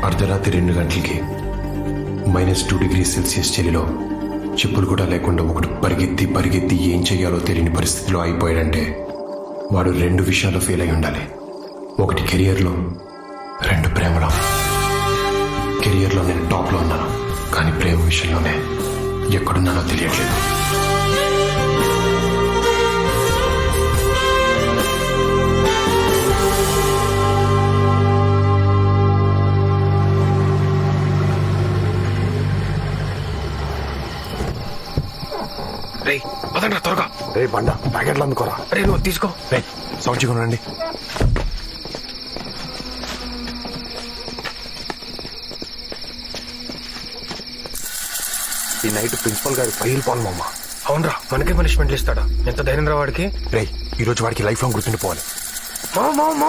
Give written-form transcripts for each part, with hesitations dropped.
అర్ధరాత్రి 2 గంటలకి -2°C చలిలో చెప్పులు కూడా లేకుండా ఒకడు పరిగెత్తి ఏం చెయ్యాలో తెలియని పరిస్థితిలో అయిపోయాడంటే వాడు 2 విషయాల్లో ఫెయిల్ అయి ఉండాలి. ఒకటి కెరియర్లో, 2 ప్రేమలో. కెరియర్లో నేను టాప్లో ఉన్నాను, కానీ ప్రేమ విషయంలోనే ఎక్కడున్నానో తెలియట్లేదు. వదండ్రా త్వరగా. రే బండ, ప్యాకెట్లు అందుకోరా. అరే నువ్వు తీసుకో. రే సౌండ్ కొనండి. ఈ నైట్ ప్రిన్సిపల్ గారి ఫైల్ పాల్మమ్మ. అవునరా, మనకే పనిష్మెంట్లు ఇస్తాడా? ఎంత ధైర్యం రా వాడికి. రే ఈ రోజు వాడికి లైఫ్ లాంగ్ గుర్తుండిపోవాలి. మామ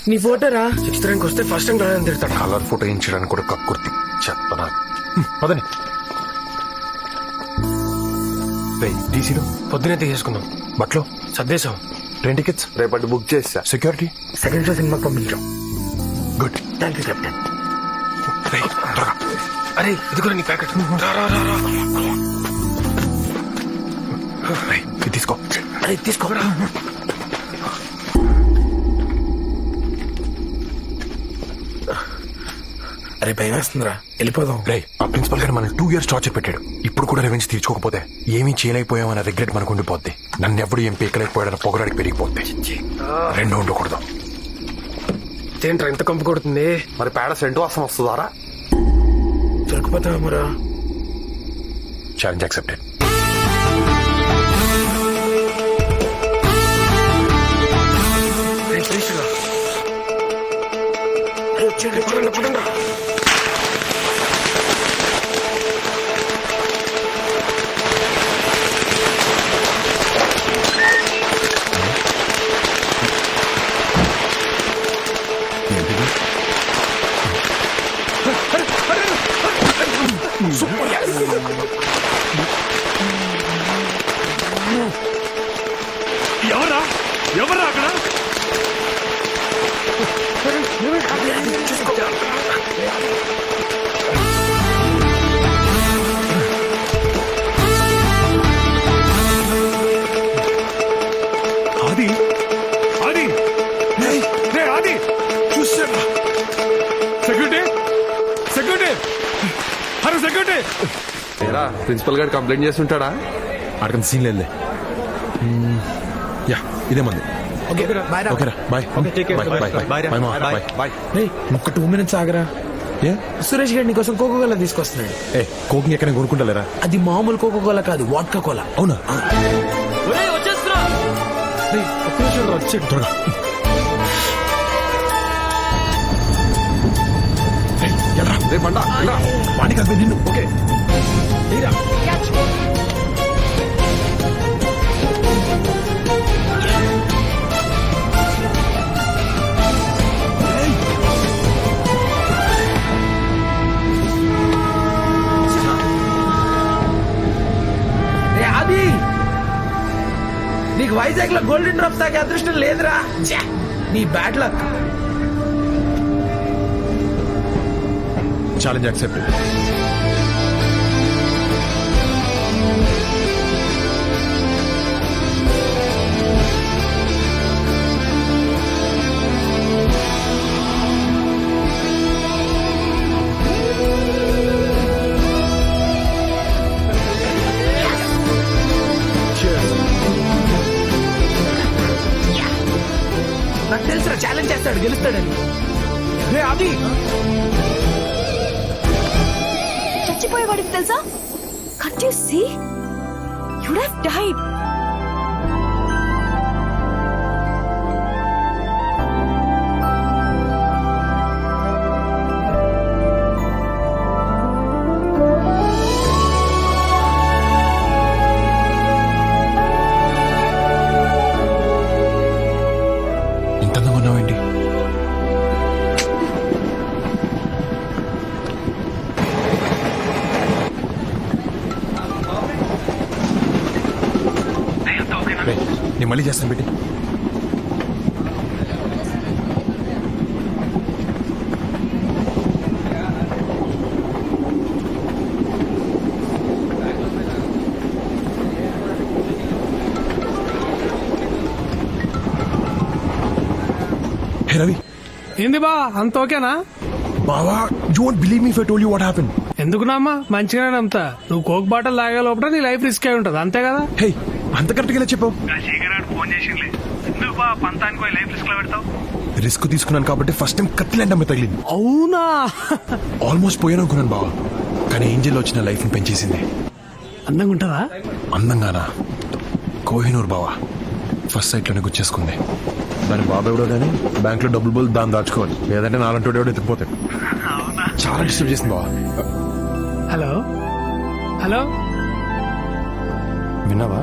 నీ ఫోటోరా. 6th ర్యాంక్ వస్తే ఫస్ట్ టైం రాయని తిడతాడు. కలర్ ఫోటో ఇచ్చడానికి కూడా కక్కుర్తి చెప్పనా. పదని రే టీసీలో పొద్దునే తీసేసుకుందాం. బట్లో సర్దేశం. ట్రైన్ టికెట్స్ రేపటి బుక్ చేస్తా. సెక్యూరిటీ సెకండ్ షో సినిమాకి పంపించాం. గుడ్. Thank you captain. రే త్వరగా. అరే ఇది కూడా నీ ప్యాకెట్. రే ఇది తీసుకో. అరే తీసుకోరా. అరే భయం వేస్తుందిరా, వెళ్ళిపోదాం. రే ఆ ప్రిన్సిపల్ గారు మనం 2 years టార్చర్ పెట్టాడు. ఇప్పుడు కూడా రెవెన్స్ తీర్చుకోకపోతే ఏమీ చేయలేకపోయామన్న రిగ్రెట్ మనకు ఉండిపోద్ది. నన్ను ఎప్పుడు ఏం పీకలేకపోయాడన్న పొగరాడికి పెరిగిపోద్ది. 2 ఉండకూడదు. ఏంట్రా ఇంత కంపు కొడుతుంది? మరి పేడ సెంటు వాసన వస్తుందారా? దొరికిపోతామరా. Challenge accepted. పడండి. ఎవరా అక్కడ? ఆది ఆది రే ఆది చూసారా? సెక్యూరిటీ అరే సెక్యూరిటీ. ఏరా ప్రిన్సిపల్ గారు కంప్లైంట్ చేస్తుంటాడా? అడగని సీన్ లేదులే. యా ఇదే మంది. ఓకేరా బాయ్. ఒక్క 2 minutes ఆగరా. ఏ సురేష్ గారి నీకోసం కోకోకోలా తీసుకొస్తున్నాడు. ఏ కోకింగ్ ఎక్కడ కొనుక్కుంటలేరా? అది మామూలు కోకోకోలా కాదు, వాడ్కా కోలా. అవునా? వచ్చేది త్వరగా. రే బండ వాడికి అది నిన్ను. ఓకే అది నీకు వైజాగ్ లో గోల్డెన్ డ్రాప్స్ తాగే అదృష్టం లేదురా. నీ బ్యాడ్ లక్. Challenge accepted. నాకు తెలుసురా ఛాలెంజ్ చేస్తాడు, గెలుస్తాడని. రే అది చచ్చిపోయేవాడికి తెలుసా? Can't you see? You'd have died. ఇంత అందంగా ఉన్నావేంటి? నేను మళ్ళీ చేస్తాను పెట్టి. ఏంది బా అంత ఓకేనా? బావా you won't believe me if I told you what happen. ఎందుకునమ్మా మంచిగానే నమ్ముతా. నువ్వు కోక్ బాటల్ తాగే లోపల నీ లైఫ్ రిస్క్ అయి ఉంటది, అంతే కదా? హే అంత కరెక్ట్గా ఎలా చెప్పావు? ఫోన్ చేసింది ఎందుకు బా పంతానికి లైఫ్ రిస్క్ లో పెడతావు? రిస్క్ తీసుకున్నాను కాబట్టి ఫస్ట్ టైం కత్తిలాంటి అమ్మాయి తగిలింది. అవునా? ఆల్మోస్ట్ పోయాను అనుకున్నాను బావా, కానీ ఏంజల్ వచ్చిన లైఫ్ ని పెంచేసింది. అందంగా ఉంటుందా? అందంగానా? కోహినూర్ బావా ఫస్ట్ సైట్ లోనే గుచ్చేసుకుంది. దాని బాబు ఎవడో కానీ బ్యాంక్ లో డబ్బులు బోల్ దాన్ని దాచుకోవాలి, లేదంటే నాలంటి ఎవడో ఎత్తుకుపోతాడు. చాలా డిస్టర్బ్ చేసింది బావా. హలో హలో, విన్నావా?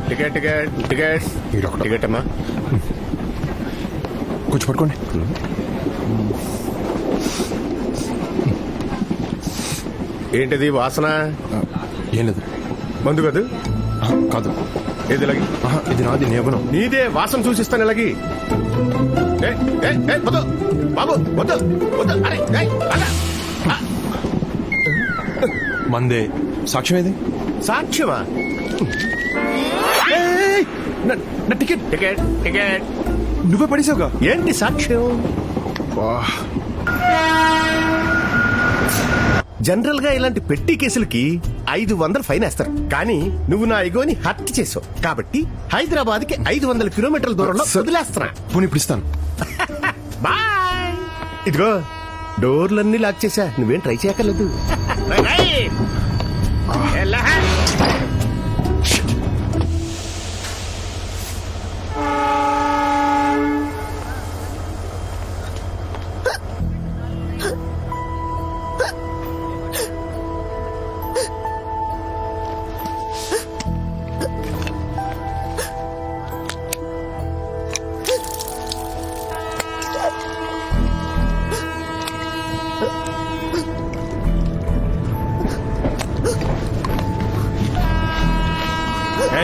టికెట్ టికెట్ టికెట్ ఈడొకడు. టికెట్ అమ్మా. కూర్చో పట్టుకోండి. ఏంటిది వాసన? ఏం లేదు. మందు కాదు? కాదు. ఏది ఇలాగి? ఇది నాది, నేను ఇవ్వను. నీదే వాసన చూసిస్తాను ఇలాగి. వద్దు బాబు వద్దు వద్దు. అరే ఏయ్, ఆగా. మందే. సాక్ష్యం ఏది? సాక్ష్యమా? ఏయ్, నా టికెట్ టికెట్ టికెట్. నువ్వే పడేసావుగా. ఏంటి సాక్ష్యం? జనరల్ గా ఇలాంటి పెట్టి కేసులకి 500 ఫైన్ వేస్తారు, కానీ నువ్వు నా ఇగోని హత్య చేసావు కాబట్టి హైదరాబాద్ కి 500 కిలోమీటర్ల దూరంలో వదిలేస్తున్నా. పోనీ ఇప్పుడు ఇస్తాను. బాయ్. ఇదిగో డోర్లన్నీ లాక్ చేశా, నువ్వేం ట్రై చేయక్కర్లేదు. ఎలా?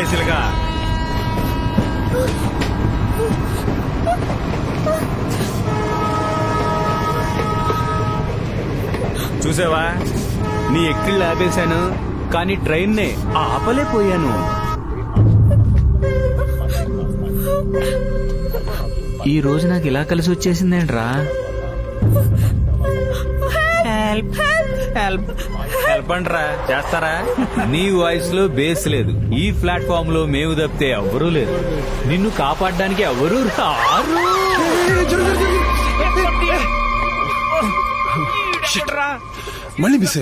సిలగా చూసావా, నీ ఎక్కిళ్ళు ఆపేశాను కానీ ట్రైన్నే ఆపలేకపోయాను. ఈ రోజు నాకు ఇలా కలిసి వచ్చేసిందేంట్రా? హెల్ప్ హెల్ప్ హెల్ప్ అంట్రా, చేస్తారా? నీ వాయిస్ లో బేస్ లేదు, ఈ ప్లాట్ఫామ్ లో మేము తప్పితే ఎవ్వరూ లేదు. నిన్ను కాపాడడానికి ఎవరూ రారు. మళ్ళీ మిస్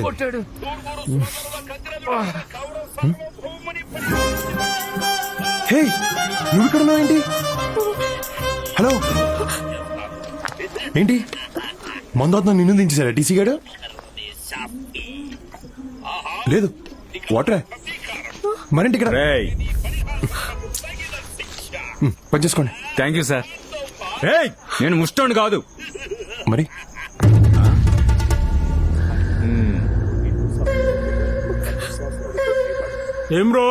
హే, నువ్వు ఇక్కడ ఉన్నావు ఏంటి? హలో ఏంటి మందు నిన్ను దించేశారా టీసీ గాడు? లేదు వాటరే. మరేంటి ఇక్కడ? పనిచేసుకోండి. Thank you sir. నేను ముష్టోండి కాదు. మరి ఏం బ్రో,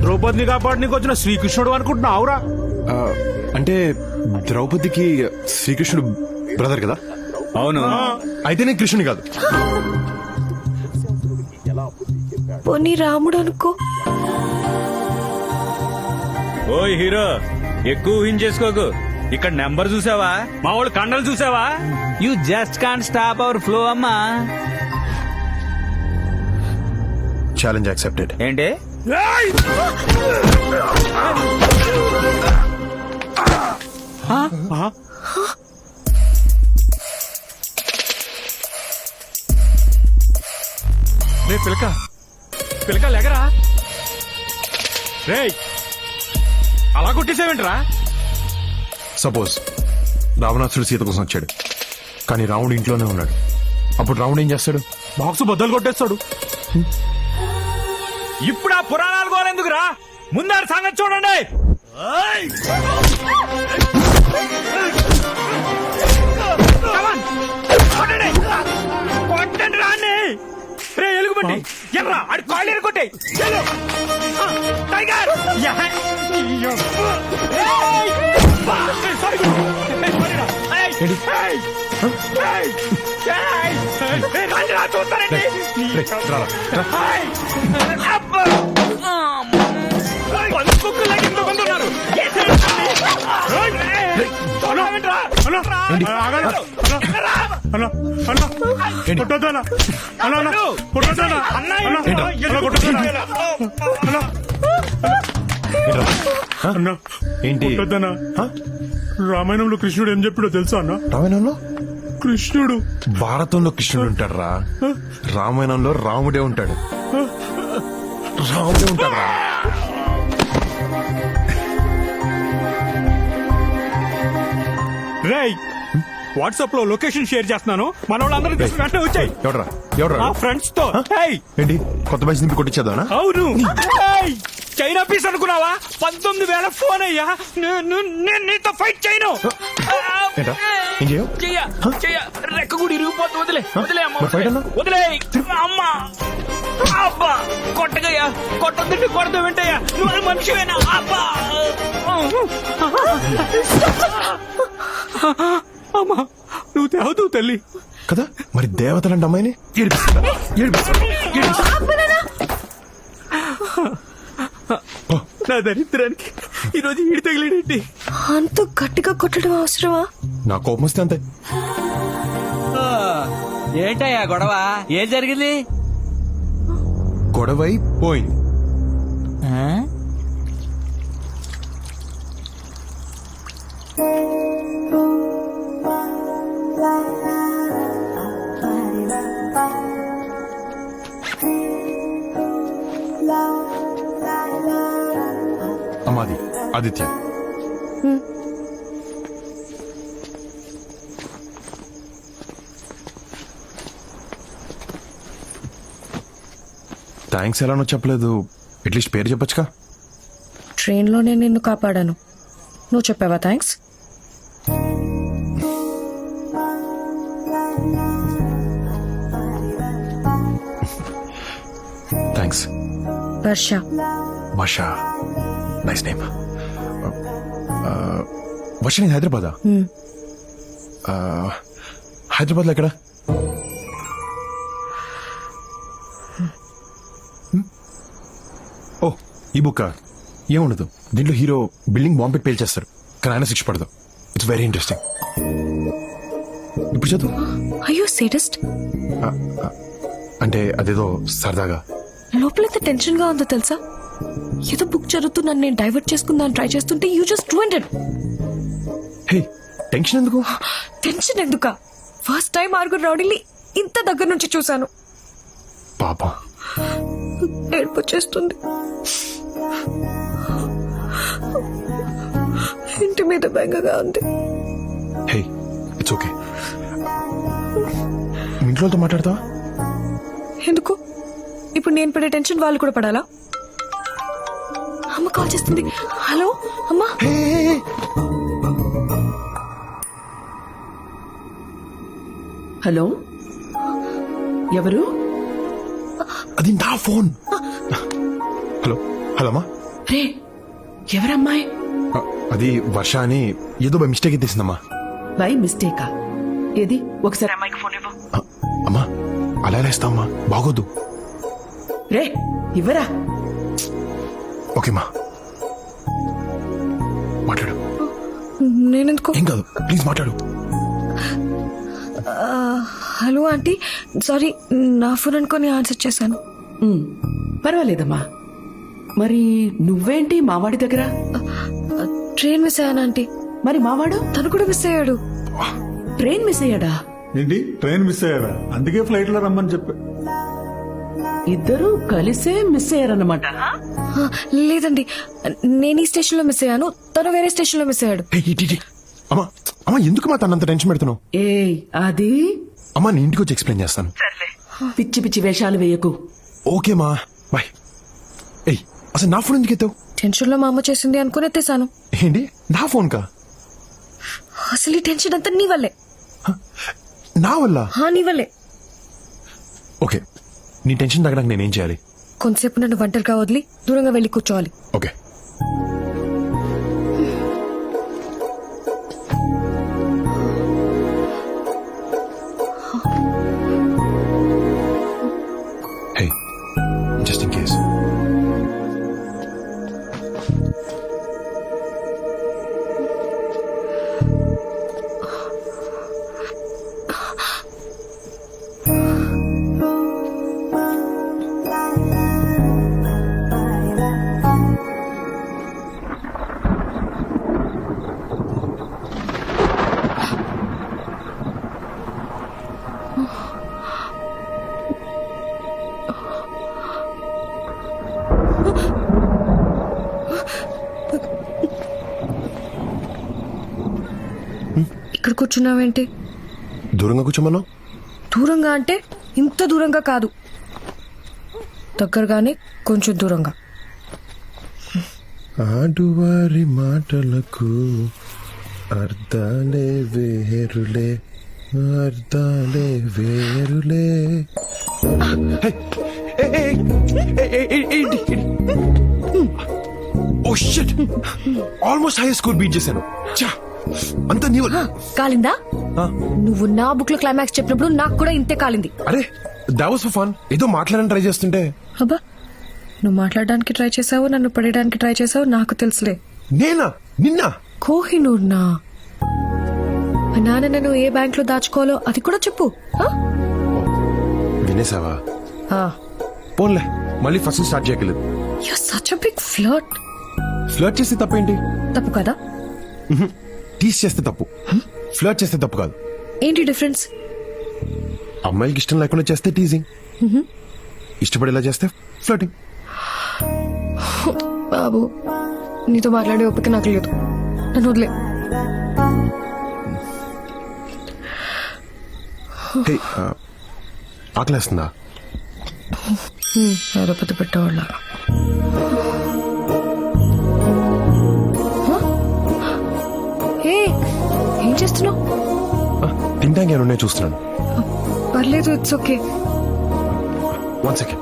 ద్రౌపదిని కాపాడనీకి వచ్చిన శ్రీకృష్ణుడు అనుకుంటున్నావురా? అంటే ద్రౌపదికి శ్రీకృష్ణుడు బ్రదర్ కదా? అవును. అయితే నేను కృష్ణుని కాదు. పోనీ రాముడు అనుకో. ఓయ్ హీరో, ఎక్కువ ఊహించేసుకోకు. ఇక్కడ నెంబర్ చూసావా? మా వాళ్ళు కండలు చూసావా? You just can't stop our flow అమ్మా. Challenge accepted. ఏంటి? రే పిలక పిలక లేకరా. రే అలా కొట్టేసావేంట్రా? సపోజ్ రావణాసుడు సీత కోసం వచ్చాడు, కానీ రావణుడు ఇంట్లోనే ఉన్నాడు. అప్పుడు రావణుడు ఏం చేస్తాడు? బాక్స్ బద్దలు కొట్టేస్తాడు. ఇప్పుడు ఆ పురాణాలు గోరెందుకురా? ముందారు సంగతి చూడండి. కొట్టండి రాని. రే ఎలుగుబంటి ఎర్రా, ఆడి కాళ్ళు ఎరుకొట్టే. టైగర్ చూస్తారండి. కుక్కలాగా ఇంతమంది ఉన్నారు. ఏంటి రామాయణంలో కృష్ణుడు ఏం చెప్పాడో తెలుసా అన్న? రామాయణంలో కృష్ణుడు భారతంలో కృష్ణుడు ఉంటాడు రా, రామాయణంలో రాముడే ఉంటాడు. రాముడే ఉంటాడు రా. రేయ్ వాట్సాప్ లో లొకేషన్ షేర్ చేస్తున్నాను, మన వాళ్ళందరూ తీసుకుని వెంటనే వచ్చాయి ఎవడ్రా ఎవడ్రా మా ఫ్రెండ్స్ తో. ఏయ్, ఏంటి కొత్త బైక్ నింపి కొట్టించేదానా? అవును. ఏయ్, చైనా పీస్ అనుకున్నావా? 19,000 ఫోన్ అయ్యా. నేను నీతో ఫైట్ చేయను. ఏంటా ఏం చేయవు? రెక్క కూడా ఇరిగిపోతుంది. వదిలే వదిలే అమ్మ, మరి fight అన్నా? వదిలే అమ్మ. అబ్బా కొట్టగయ్యా, కొట్టొద్దంటే కొడతా వెంటయ్యా. నువ్వు మనిషివేనా? అబ్బా అమ్మా నువ్వు తేవతావు తల్లి. కదా మరి దేవతలంటే అమ్మాయిని ఏడిపిస్తాడా? ఏడిపిస్తాడా? నా దరిద్రానికి ఈరోజు ఈడి తగిలేడేంటి? అంత గట్టిగా కొట్టడం అవసరమా? నా కోపం వస్తే అంతే. ఏంటయ్యా గొడవ? ఏం జరిగింది? గొడవై పోయింది. అమ్మాది ఆదిత్య. థ్యాంక్స్ ఎలానో చెప్పలేదు, అట్లీస్ట్ పేరు చెప్పొచ్చుగా. ట్రైన్లోనే నిన్ను కాపాడాను, నువ్వు చెప్పావా థ్యాంక్స్? థ్యాంక్స్. వర్ష. వర్ష, నైస్ నేమ్. వర్ష నేను హైదరాబాదా? హైదరాబాద్లో ఎక్కడ? ఓ ఈ బుక్ ఏముండదు, దీంట్లో హీరో బిల్డింగ్ బాంబ్ పెట్టి పేల్చేస్తారు, కానీ ఆయన శిక్ష పడదు. It's very interesting. ఇప్పుడు చదువు. అయ్యో సేడస్ట్. అంటే అదేదో సరదాగా. లోపల ఎంత టెన్షన్ గా ఉందో తెలుసా? ఏదో బుక్ చదువుతూ నన్ను నేను డైవర్ట్ చేసుకుందాం ట్రై చేస్తుంటే you just ruined it. Hey tension ఎందుకు? టెన్షన్ ఎందుక? ఫస్ట్ టైం ఆరుగురు రౌడీని ఇంత దగ్గర నుంచి చూశాను. పాపం. ఏడుపు వచ్చేస్తుంది. ఇంటి మీద బెంగగా ఉంది. Hey it's okay. ఇంట్లోతో మాట్లాడతావా? ఎందుకు? ఇప్పుడు నేను పడే టెన్షన్ వాళ్ళు కూడా పడాలా? అమ్మ కాల్ చేస్తుంది. హలో అమ్మా. హలో, ఎవరు? అది నా ఫోన్. హలో హలో అమ్మా. రే, ఎవరమ్మాయి? అది వర్ష అని ఏదో బై మిస్టేక్ ఎత్తేసిందమ్మా. బై మిస్టేకా? ఏది ఒకసారి అమ్మాయికి ఫోన్ ఇవ్వు. అమ్మా అలా ఎలా ఇస్తావమ్మా, బాగోద్దు. రే ఇవ్వరా. ఓకేమ్మా మాట్లాడు. నేనెందుకు? ఏం కాదు ప్లీజ్ మాట్లాడు. హలో ఆంటీ, సారీ నా ఫోన్ అనుకొని ఆన్సర్ చేశాను. పర్వాలేదమ్మా. మరి నువ్వేంటి మావాడి దగ్గర? ట్రైన్ మిస్ అయ్యాను ఆంటీ. మరి మావాడు? తను కూడా మిస్ అయ్యాడు. ట్రైన్ మిస్ అయ్యాడా? ఏంటి ట్రైన్ మిస్ అయ్యారా? అందుకే ఫ్లైట్ లో రమ్మని చెప్పా. ఇద్దరు కలిసే మిస్ అయ్యారన్నమాట. లేదండి, నేను ఈ స్టేషన్ లో మిస్ అయ్యాను, తను వేరే స్టేషన్ లో మిస్ అయ్యాడు. అమ్మా అమ్మా ఎందుకు మా తనంత టెన్షన్ పెడుతున్నావు? ఏ అది అమ్మా నేను ఇంటికి వచ్చి ఎక్స్ప్లెయిన్ చేస్తాను. పిచ్చి పిచ్చి వేషాలు వేయకు. ఓకేమా బాయ్. ఏయ్ అసలు నా ఫోన్ ఎందుకు ఎత్తావు? టెన్షన్ లో మా అమ్మ చేసింది అనుకుని ఎత్తేసాను. ఏంటి నా ఫోన్ కా? అసలు ఈ టెన్షన్ అంతా నీ వల్లే. నా వల్ల? నీ వల్లే. ఓకే నీ టెన్షన్ తగ్గడానికి నేనేం చేయాలి? కొంతసేపు నన్ను ఒంటరిగా వదిలి దూరంగా వెళ్ళి కూర్చోవాలి. Okay hey just in case. ఇక్కడ కూర్చున్నావేంటి? దూరంగా కూర్చోమన్నావు. దూరంగా అంటే ఇంత దూరంగా కాదు, దగ్గరగానే కొంచెం దూరంగా. ఆడువారి మాటలకు అర్థాలే వేరులే, అర్థాలే వేరులే. Oh shit, almost high score beat చేశాను. ఛా, అంత నీ వల్ల. కాలిందా? నువ్వు నా బుక్ లో క్లైమాక్స్ చెప్పినప్పుడు నాకు కూడా ఇంతే కాలింది. అరే that was for fun. ఏదో మాట్లాడని ట్రై చేస్తుంటే. అబ్బా, నువ్వు మాట్లాడడానికి ట్రై చేసావు, నన్ను పడేయడానికి ట్రై చేసావు, నాకు తెలుసులే. నేనా? నిన్న కోహినూర్ నా మా నాన్న నన్ను ఏ బ్యాంక్ లో దాచుకోవాలో అది కూడా చెప్పు. ఆ? వినేసావా? ఆ. పోన్లే, మళ్ళీ ఫస్ట్ స్టార్ట్ చేయగలదు. You're such a big flirt. Flirt చేస్తే తప్పేంటి? తప్పు కదా? టీస్ చేస్తే తప్పు, ఫ్లర్ట్ చేస్తే తప్పు కాదు. ఏంటి డిఫరెన్స్? అమ్మాయిలకి ఇష్టం లేకుండా చేస్తే టీజింగ్, ఇష్టపడేలా చేస్తే ఫ్లర్టింగ్. బాబు, నీతో మాట్లాడే ఓపిక నాకు లేదు, నన్ను వదిలే. హే, ఆకలేస్తుందా? ఏదో పెద్ద పెట్టేవాళ్ళ. ఏం చేస్తున్నావు? తింటానికి ఏమైనా ఉన్నాయో చూస్తున్నాను. పర్లేదు, it's okay. 1 second.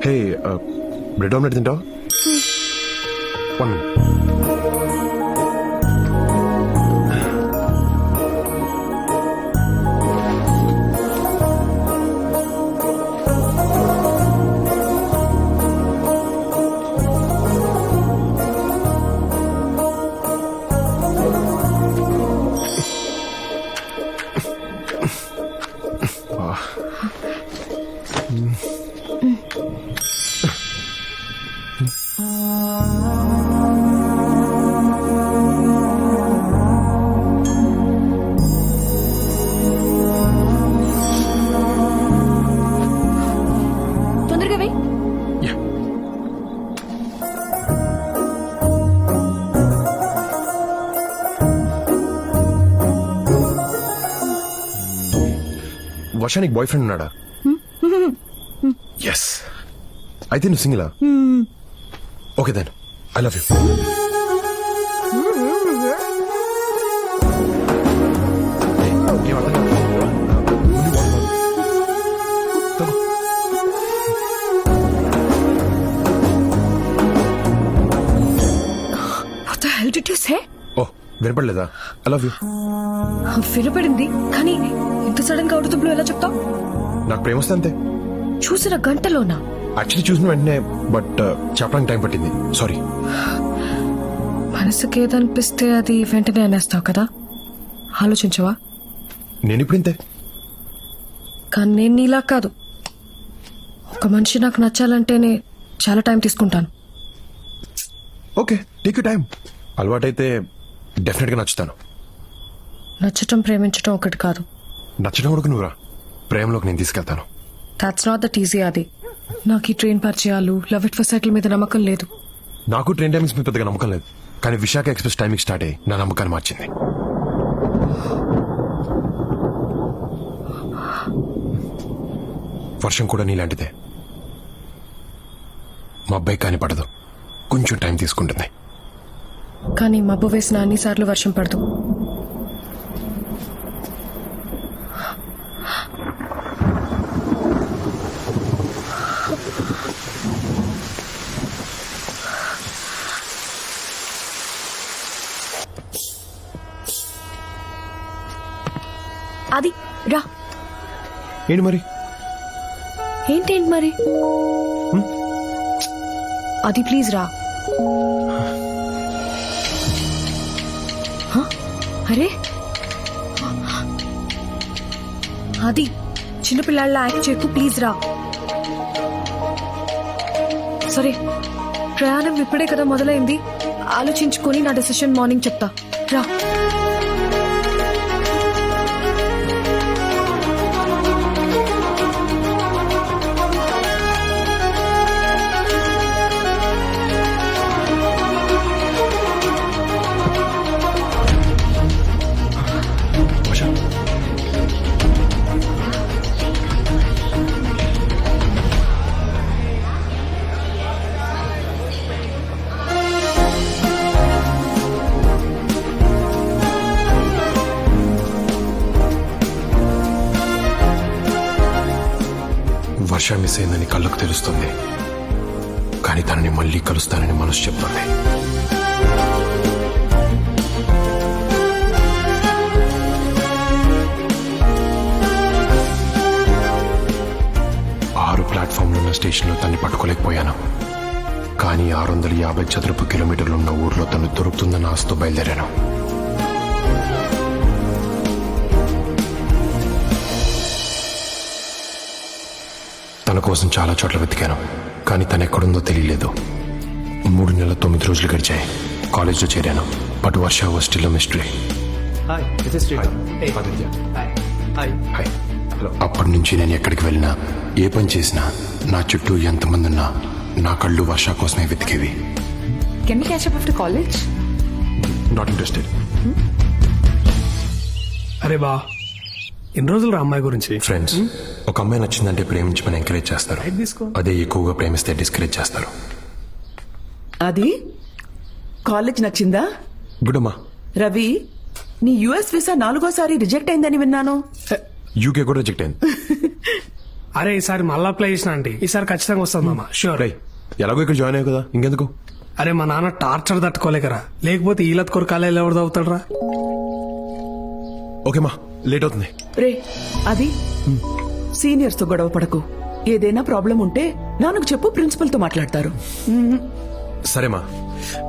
Hey, bread omelette తింటావా? 1 minute. తొందరగా వెయ్యి. Yeah. వర్షానికి బాయ్ ఫ్రెండ్ ఉన్నాడా? ఎస్. అయితే నువ్వు సింగిలా? Okay then, I love you. What the hell did you say? ఓ, వినపడలేదా? I love you. వినపడింది, కానీ ఇంత సడన్ గా అవుతుంది ఎలా చెప్తావు? నాకు ప్రేమ వస్తే అంతే. చూసిన గంటలోనా? యాక్చువల్లీ చూసిన వెంటనే, బట్ చెప్పడానికి టైం పట్టింది. సారీ. మనసుకి ఏదనిపిస్తే అది వెంటనే అనేస్తావు కదా, ఆలోచించవా? నేను ఇప్పుడు ఇంతే. కానీ నేను నీలా కాదు. ఒక మనిషి నాకు నచ్చాలంటేనే చాలా టైం తీసుకుంటాను. Okay, take you time. అలవాటైతే డెఫినెట్ గా నచ్చుతాను. నచ్చటం ప్రేమించటం ఒకటి కాదు. నచ్చడం కూడా నువ్వురా, ప్రేమలోకి నేను తీసుకెళ్తాను. That's not that easy. అది నాకు ఈ ట్రైన్ పరిచయాలు, లవ్ ఎట్ ఫస్ట్ సైకిల్ మీద నమ్మకం లేదు. నాకు ట్రైన్ టైమింగ్స్ మీద పెద్దగా నమ్మకం లేదు, కానీ విశాఖ ఎక్స్ప్రెస్ టైమింగ్ స్టార్ట్ అయ్యి నా నమ్మకాన్ని మార్చింది. వర్షం కూడా నీలాంటిదే. మా అబ్బాయి కాని పడదు, కొంచెం టైం తీసుకుంటుంది. కానీ మబ్బు వేసిన అన్నిసార్లు వర్షం పడదు. అది రా. ఏంటి మరి? ఏంటేంటి మరి? అది ప్లీజ్ రా. అరే, అది చిన్నపిల్లాళ్ళ యాక్ట్ చేయకు, ప్లీజ్ రా. సరే, ప్రయాణం ఇప్పుడే కదా మొదలైంది, ఆలోచించుకొని నా డెసిషన్ మార్నింగ్ చెప్తా. రా. వర్ష మిస్ అయిందని కళ్ళకు తెలుస్తుంది, కానీ తనని మళ్ళీ కలుస్తానని మనసు చెప్తుంది. ప్లాట్ఫామ్లో ఉన్న స్టేషన్లో తన్ని పట్టుకోలేకపోయాను, కానీ 650 చదరపు కిలోమీటర్లు ఉన్న ఊర్లో తను దొరుకుతుందన్న ఆశతో బయలుదేరాను. తన కోసం చాలా చోట్ల వెతికాను, కానీ తను ఎక్కడుందో తెలియలేదు. 3 నెలల 9 రోజులు గడిచాయి. కాలేజ్లో చేరాను, but Varsha was still mystery. అప్పటి నుంచి నేను ఎక్కడికి వెళ్ళినా, ఏ పని చేసినా, నా చుట్టూ ఎంతమంది ఉన్నా నా కళ్ళు వర్ష కోసమే వెతికేవి. Can we catch up after college? Not interested. అరే బా, ఎన్ని రోజులు రా అమ్మాయి గురించి? ఫ్రెండ్స్, ఒక అమ్మాయి నచ్చిందంటే ప్రేమించమని ఎంకరేజ్ చేస్తారు, అదే ఎక్కువగా ప్రేమిస్తే డిస్కరేజ్ చేస్తారు. అది కాలేజ్ నచ్చిందా? గుడ్ అమ్మా. రవి, నీ యుఎస్ వీసా 4గోసారి రిజెక్ట్ అయిందని విన్నాను. యూకే కూడా రిజెక్ట్ అయింది. అరే ఈసారి మళ్ళీ అప్లై చేసిన అంటే ఈసారి ఖచ్చితంగా వస్తుంది మామ, షూర్. ఎలాగో ఇక్కడ జాయిన్ అయ్యావు కదా, ఇంకెందుకు? అరే మా నాన్న టార్చర్ తట్టుకోలేకరా, లేకపోతే ఈలత్ కొరకాల ఎవరు అవుతాడరా. ఓకేమా, లేట్ అవుతుంది. రే అది సీనియర్స్ తో గొడవ పడకు. ఏదైనా ప్రాబ్లం ఉంటే నాన్నకు చెప్పు, ప్రిన్సిపల్ తో మాట్లాడతారు. సరేమా,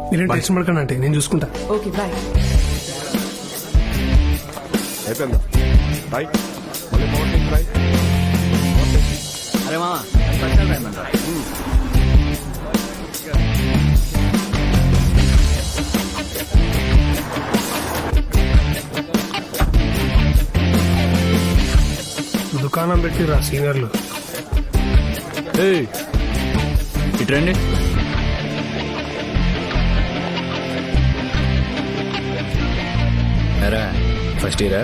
మీరేం టెన్షన్ పడకండి అంటే నేను చూసుకుంటా. Okay bye. అయిపోయిందా? బాయ్. మళ్ళీ మార్నింగ్ బాయ్. అరే మామ, దుకాణం పెట్టిరా సీనియర్లు. ఇట్రండి. ఫస్ట్ ఇయరా?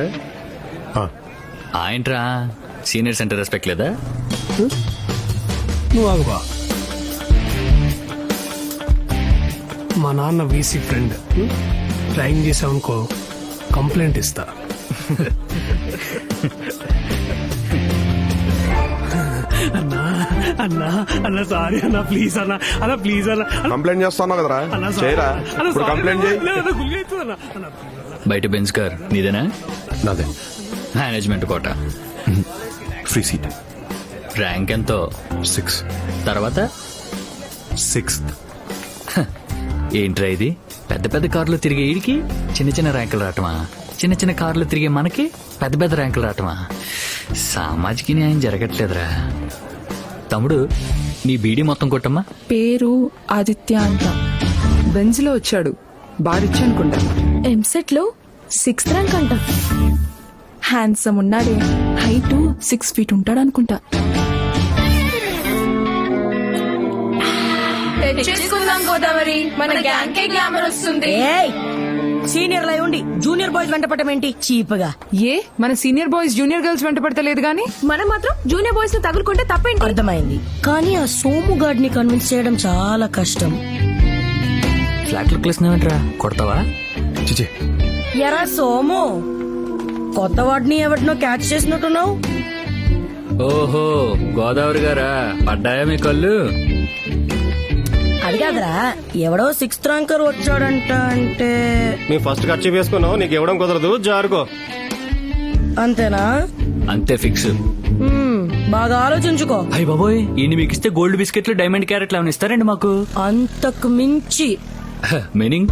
ఏంట్రా సీనియర్ సెంటర్ రెస్పెక్ట్ లేదా? నువ్వు ఆగుబా. మా నాన్న వీసీ ఫ్రెండ్, డ్రాయింగ్ చేసావనుకో కంప్లైంట్ ఇస్తా. అన్నా అన్నా అన్నా సారీ అన్నా, ప్లీజ్ అన్నా, అన్నా ప్లీజ్ అన్నా. కంప్లైంట్ చేస్తాను కదరా, చేయరా? ఇప్పుడు కంప్లైంట్ చేయి. బయట బెంచ్ కార్ నీదేనా? నాదే. Management quota, free seat. Rank ఎంతో? 6. తర్వాత 6th. ఏంట్రా ఇది, పెద్ద పెద్ద కార్లు తిరిగే ఈడికి చిన్న చిన్న ర్యాంకులు రావటమా? చిన్న చిన్న కార్లు తిరిగే మనకి పెద్ద పెద్ద ర్యాంకులు రావటమా? సామాజిక న్యాయం జరగట్లేదురా. తమ్ముడు, నీ బీడీ మొత్తం కొట్టమ్మా. పేరు ఆదిత్య అంట, బెంజ్ లో వచ్చాడు, బారిచ్చు అనుకుంటా. ఎంసెట్ లో 6th ర్యాంక్ అంట. హ్యాండ్సమ్ ఉన్నాడే, హైట్ 6 feet ఉంటాడు అనుకుంటా. తెచ్చేసుకుందాం గోదావరి, మన గ్యాంగ్ కే గ్లామర్ వస్తుంది. సీనియర్ లై ఉండి జూనియర్ బాయ్స్ వెంట పడటం ఏంటి చీప్గా? ఏ మన సీనియర్ బాయ్స్ జూనియర్ గర్ల్స్ వెంట పడతలేదు గానీ మనం మాత్రం జూనియర్ బాయ్స్ ని తగులుకుంటే తప్పేంటి? అర్థమైంది, కానీ ఆ సోము గార్డ్ ని కన్విన్స్ చేయడం చాలా కష్టం. ఫ్లాట్ లుక్ లేసినావేంట్రా, కొడతావా? చిచే, ఎరా సోము, కొత్త వాడిని ఎవరినో క్యాచ్ చేసినట్టున్నావు. ఓహో, గోదావరి గారా, పడ్డాయా మీ కళ్ళు? అది కాదురా, ఎవడో 6th ర్యాంకర్ వచ్చాడంట. అంటే నీ ఫస్ట్ ఖర్చు వేసుకున్నావు, నీకు ఇవ్వడం కుదరదు, జారుకో. అంతేనా? అంతే ఫిక్స్. బాగా ఆలోచించుకో. అయ్య బాబోయ్, ఈయన మీకు ఇస్తే గోల్డ్ బిస్కెట్లు డైమండ్ క్యారెట్లు ఏమైనా ఇస్తారండి మాకు? అంతకు మించి. మీనింగ్?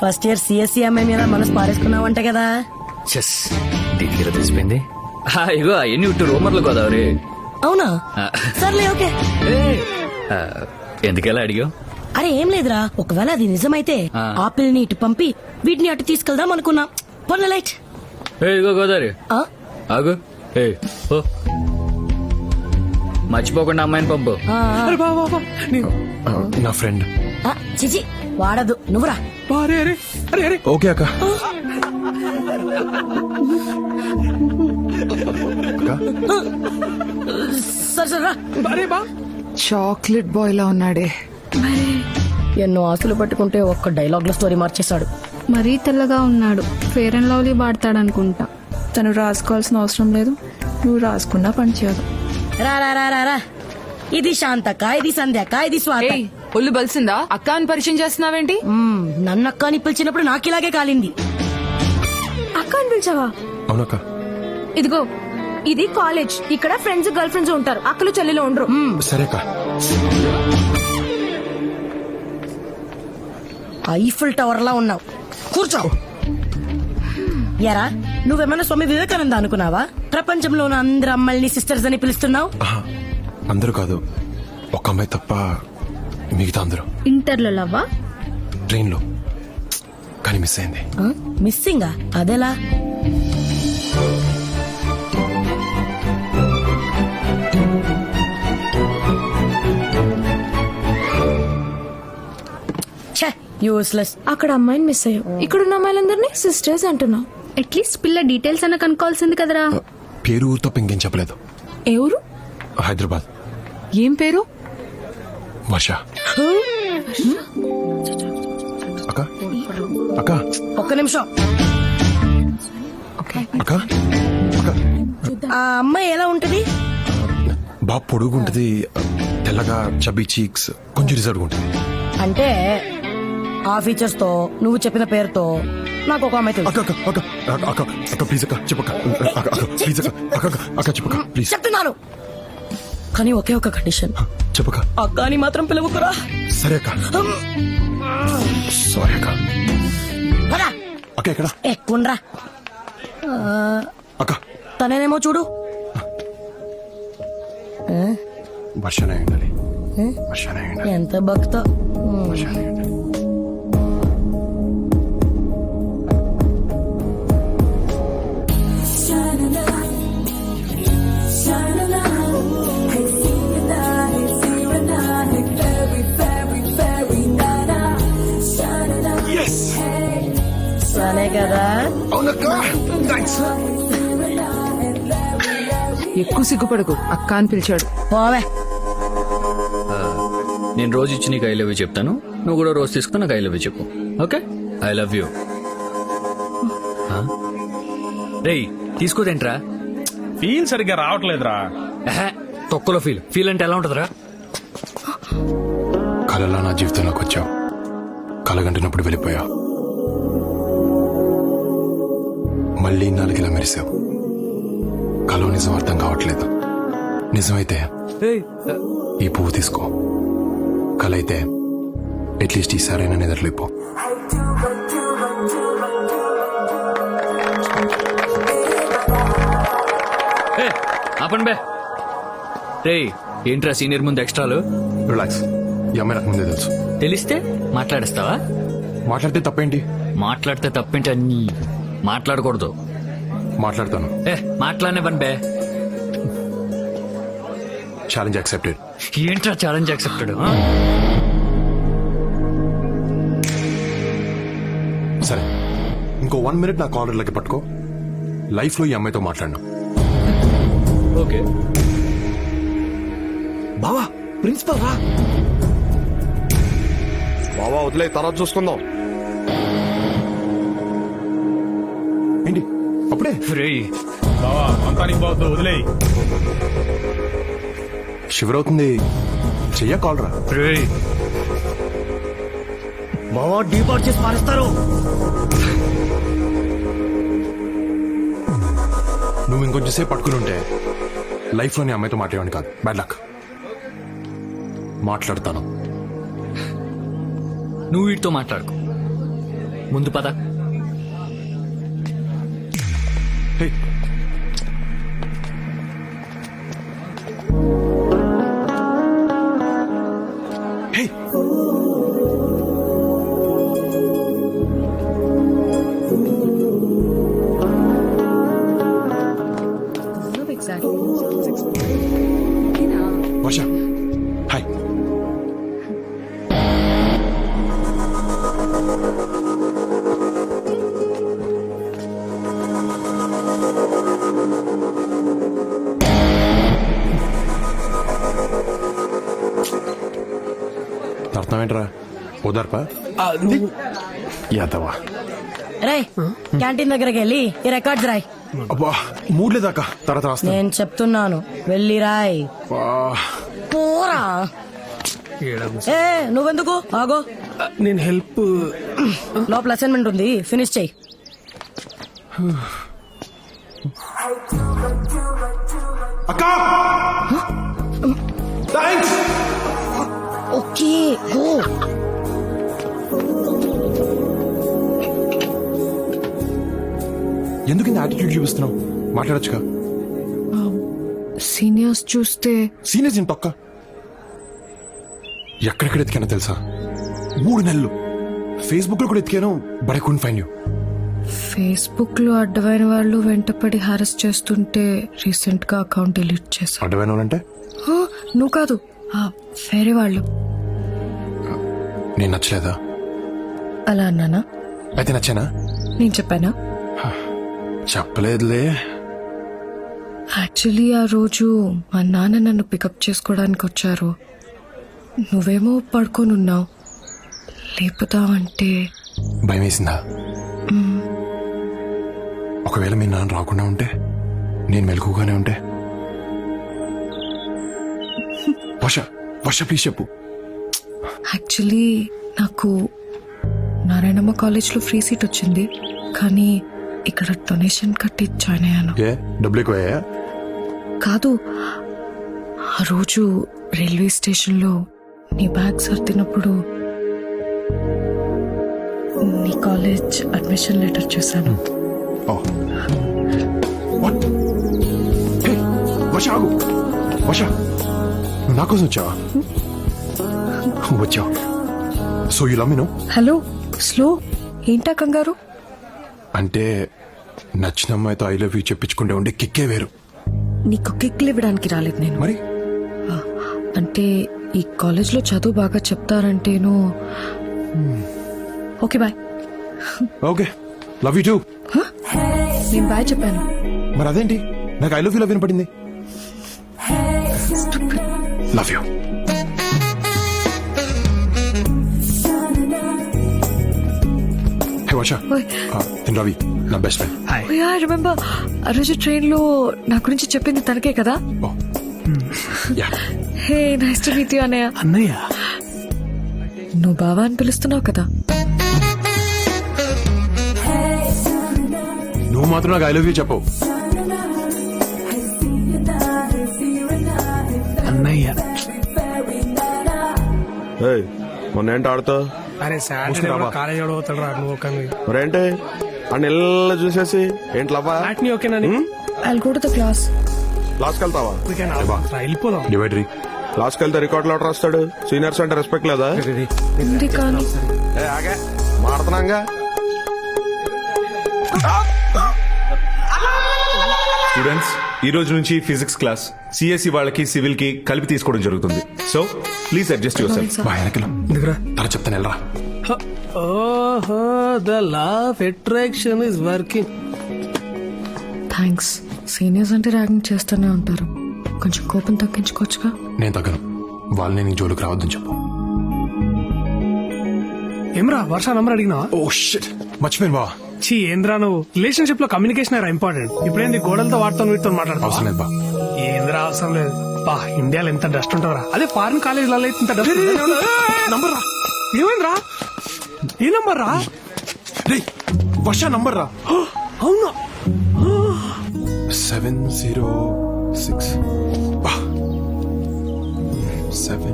ఫస్ట్ ఇయర్ సిఎస్సి అమ్మాయి మీద మనసు పారేసుకున్నావంట కదా. చెస్ దగ్గర తెలిసిపోయింది. ఇగో అవన్నీ ఉట్టు రూమర్లు గోదావరి. అవునా? సర్లే, ఓకే. ఎందుకెలా అడిగావు? అరే ఏం లేదురా, ఒకవేళ అది నిజమైతే ఆపిల్ ని ఇటు పంపి వీటిని అటు తీసుకెళ్దాం అనుకున్నా. పొన్న లైట్. ఇగో గోదావరి, ఆగు. ఓ, మర్చిపోకుండా అమ్మాయిని పంపు. నా ఫ్రెండ్. చిచి, వాడదు, నువ్వురా. ఓకే అక్క. సరే చాక్లెట్ బాయ్ లా ఉన్నాడే. ఎన్నో ఆశలు పట్టుకుంటే ఒక్క డైలాగ్ లో స్టోరీ మార్చేశాడు. మరీ తెల్లగా ఉన్నాడు, ఫేర్ అండ్ లవ్లీ వాడతాడనుకుంటా. తను రాసుకోవాల్సిన అవసరం లేదు, నువ్వు రాసుకున్నా పనిచేయదు. రా రా రా రా రా ఇది శాంతక్క, ఇది సంధ్యక్క, ఇది స్వాత. ఏయ్ ఒళ్ళు బలిసిందా? అక్క అని పరిచయం చేస్తున్నావేంటి? నన్ను అక్క అని పిలిచినప్పుడు నాకు ఇలాగే కాలింది. అక్క అని పిలిచావా? అవునక్క. ఇదిగో ఇది కాలేజ్. ఇక్కడ ఫ్రెండ్స్ గర్ల్ ఫ్రెండ్స్ ఉంటారు, అక్కలు చెల్లెలు ఉండరు. సరే అక్క. ఐఫిల్ టవర్ లా ఉన్నావు, కూర్చో. ఎరా నువ్వేమన్నా స్వామి వివేకానంద అనుకున్నావా? ప్రపంచంలో ఉన్న అందరు అమ్మాయిని సిస్టర్స్ అని పిలుస్తున్నావు. ఆహా, అందరూ కాదు, ఒక అమ్మాయి తప్ప మిగతా అందరూ. ఇంటర్లో లవ్వా? ట్రైన్ లో, కానీ మిస్ అయింది. మిస్సింగా? అదెలా? యూస్లెస్. అక్కడ అమ్మాయిని మిస్ అయ్యావు, ఇక్కడున్న అమ్మాయిలందరినీ సిస్టర్స్ అంటున్నావు. అట్లీస్ట్ పిల్ల డీటెయిల్స్ అన్న కనుక్కోవాల్సింది కదరా. పేరు ఊరు తప్ప ఇంకేం చెప్పలేదు. ఏ ఊరు? హైదరాబాద్. ఏం పేరు? వర్ష. అక్క అక్క ఒక్క నిమిషం. అక్క అక్క ఆ అమ్మాయి ఎలా ఉంటది? బాగా పొడుగుంటది, తెల్లగా, చబ్బీ చీక్స్, కొంచెం రిజర్వ్ ఉంటుంది. అంటే ఆ ఫీచర్స్ తో నువ్వు చెప్పిన పేరుతో నాకు ఒక అమ్మాయి తెలుసు. అక్క అక్క అక్క అక్క అక్క ప్లీజ్ అక్క చెప్పక్క. అక్క అక్క ప్లీజ్ అక్క అక్క అక్క చెప్పక్క ప్లీజ్. చెప్తున్నాను, కానీ ఒకే ఒక కండిషన్. చెప్పక్క. అక్క అని మాత్రం పిలవకురా. సరే అక్క. సారీ అక్క. అక్క ఎక్కడ? ఎక్కుండ్రా. అక్క తనేనేమో చూడు. వర్షనే ఉండాలి. వర్షనే ఉండాలి. ఎంత భక్త. వర్షనే ఉండాలి. సరే కదా. ఎక్కువ సిగ్గుపడకు, అక్క అని పిలిచాడు. పోవే. నేను రోజు ఇచ్చి నీకు ఐ లవ్ యూ చెప్తాను, నువ్వు కూడా రోజు తీసుకుని నాకు ఐ లవ్ యూ చెప్పు. ఓకే? I love you. రేయ్ తీసుకోదేంట్రా? ఫీల్ సరిగ్గా రావట్లేదురా. తొక్కలో ఫీల్. ఫీల్ అంటే ఎలా ఉంటదిరా? కలలా నా జీవితంలోకి వచ్చావు, కలగంటున్నప్పుడు వెళ్ళిపోయావు, మళ్ళీ నాలుగిలా మెరిసావు. కలో నిజం అర్థం కావట్లేదు. నిజమైతే ఈ పువ్వు తీసుకో, కల అయితే అట్లీస్ట్ ఈసారైనా నిద్రలేపో. ఆపండి బే. రేయ్ ఏంట్రా సీనియర్ ముందు ఎక్స్ట్రాలు? రిలాక్స్, ఈ అమ్మాయి నాకు ముందే తెలుసు. తెలిస్తే మాట్లాడేస్తావా? మాట్లాడితే తప్పేంటి? మాట్లాడితే తప్పేంటి? అన్ని మాట్లాడకూడదు. మాట్లాడతాను. మాట్లాడనే పని బే. Challenge accepted. ఏంట్రా ఛాలెంజ్ యాక్సెప్టెడ్? సరే, ఇంకో 1 minute నా కాలర్లకి పట్టుకో. లైఫ్ లో ఈ అమ్మాయితో మాట్లాడినా. ఓకే బావా ప్రిన్సిపల్ రా. బావా వదిలే, తర్వాత చూసుకుందాం. ఏంటి అప్పుడే? రేయ్ వదిలేయి. షివర్ అవుతుంది, చెయ్య కాల్ రా. రేయ్ బావా డీపార్ట్ చేసి మారేస్తారు. నువ్వు ఇంకొంచెం సేపు పట్టుకుని ఉంటే లైఫ్ లో నీ అమ్మాయితో మాట్లాడేవాడిని కాదు. Bad luck. మాట్లాడతాను. నువ్వు వీటితో మాట్లాడుకో, ముందు పద. హే, హే, వర్ష హాయ్. అర్థమేంట్రా? ఓదార్పా యాదవా. రే క్యాంటీన్ దగ్గరికి వెళ్ళి ఈ రికార్డ్స్ రాయ్. అబ్బా మూడ్ లేదాక తర్వాత రాస్తా నేను చెప్తున్నాను వెళ్ళి రాయ్ పోరా ఏ నువ్వెందుకు ఆగో నేను హెల్ప్ లోపల అసైన్మెంట్ ఉంది ఫినిష్ చెయ్యి అక్క థాంక్స్ ఓకే గో ఎందుకు ఇంత యాటిట్యూడ్ చూపిస్తున్నావు మాట్లాడొచ్చుగా సీనియర్స్ చూస్తే సీనియర్స్ ఏం తొక్క ఎక్కడెక్కడ ఎతికానో తెలుసా 3 నెలలు ఫేస్బుక్ లో కూడా ఎతికాను but I couldn't find you Facebook లో అడ్డమైన వాళ్ళు వెంటపడి హారెస్ చేస్తుంటే రీసెంట్ గా అకౌంట్ డిలీట్ చేశా అడ్డమైన వాళ్ళంటే నువ్వు కాదు వేరే వాళ్ళు. నేను నచ్చలేదా? అలా అన్నానా? అయితే నచ్చానా? నేను చెప్పానా? చెప్పలేదులే. యాక్చువల్లీ ఆ రోజు మా నాన్న నన్ను పికప్ చేసుకోవడానికి వచ్చారు. నువ్వేమో పడుకోనున్నావు. లేపుతావంటే భయం వేసిందా? ఒకవేళ మీ నాన్న రాకుండా ఉంటే, నేను మెలకుగానే ఉంటే? వర్ష ప్లీజ్ చెప్పు. యాక్చువల్లీ నాకు నారాయణమ్మ కాలేజ్లో ఫ్రీ సీట్ వచ్చింది, కానీ ఇక్కడ డొనేషన్ కట్టి జాయిన్ అయ్యాను. డబ్బులు ఎక్కువయ్యా? కాదు, ఆ రోజు రైల్వే స్టేషన్లో నీ బ్యాగ్ సర్దినప్పుడు నీ కాలేజ్ అడ్మిషన్ లెటర్ చూశాను. వర్ష నువ్వు నా కోసం వచ్చావా? వచ్చావు. So you love me no? Hello, slow ఏంటా కంగారు? అంటే నచ్చిన అమ్మాయితో ఐ లవ్ యూ చెప్పించుకుంటే ఉండే కిక్కే వేరు. నీకు కిక్లు ఇవ్వడానికి రాలేదు నేను. మరి అంటే ఈ కాలేజ్లో చదువు బాగా చెప్తారంటేను. Okay bye. Okay, love you too. నేను బాయ్ చెప్పాను. మరి అదేంటి నాకు ఐ లవ్ యూ లవ్ వినపడింది? Love you. హే వర్ష, తిన్ రవి నా బెస్ట్ ఫ్రెండ్. ఐ రిమెంబర్ ఆ రోజు ట్రైన్ లో నా గురించి చెప్పింది తనకే కదా? Hey nice to meet you అన్నయ్య. అన్నయ్య నువ్వు బావా అని పిలుస్తున్నావు కదా? నువ్వు మాత్రం నాకు ఐ లవ్ యూ చెప్పవు. అన్నయ్య మొన్న ఏంటి ఆడుతావు? అరే సాటర్డే కాలేజ్ పోతాడు రా నువ్వు. మరేంటి అని ఇళ్ళ చూసేసి ఏంటి లవ్వా? ఓకేనా? I'll go to the class. క్లాస్కి వెళ్తావా? వెళ్ళిపోదాం. డివైడరీ క్లాస్కి వెళ్తే రికార్డులు ఆర్డర్ రాస్తాడు. సీనియర్స్ అంటే రెస్పెక్ట్ లేదా? ఉంది కానీ ఆగే మాడుతున్నాగా. స్టూడెంట్స్, ఈ రోజు నుంచి ఫిజిక్స్ క్లాస్ సిఎస్సి వాళ్ళకి సివిల్ కి కలిపి తీసుకోవడం జరుగుతుంది. So please adjust your self. తన చెప్తాను వెళ్ళరా. ఓహో, the law of attraction is working. Thanks. Seniors అంటే ర్యాగింగ్ చేస్తూనే ఉంటారు. కొంచెం కోపం తగ్గించుకోవచ్చుగా. నేను తగ్గను. వాళ్ళని నీ జోలికి రావద్దని చెప్పు. ఏమ్రా వర్ష నంబర్ అడిగినావా? ఓ షిట్, మర్చిపోయాను బావా. చీ ఏంద్రా నువ్వు. రిలేషన్షిప్ లో కమ్యూనికేషన్ ఏరా ఇంపార్టెంట్. ఇప్పుడేంది గోడలతో వాటితో వీటితో మాట్లాడతావు? అవసరం లేదు బా. ఏంద్రా అవసరం లేదు బా. ఇండియాలో ఎంత డస్ట్ ఉంటుందిరా. అదే ఫారిన్ కాలేజ్ ఇంత డస్ట్. నంబర్ రా. ఏమైందిరా? ఏ నంబర్ రా? వర్ష నంబర్ రా. అవునా? 706 7.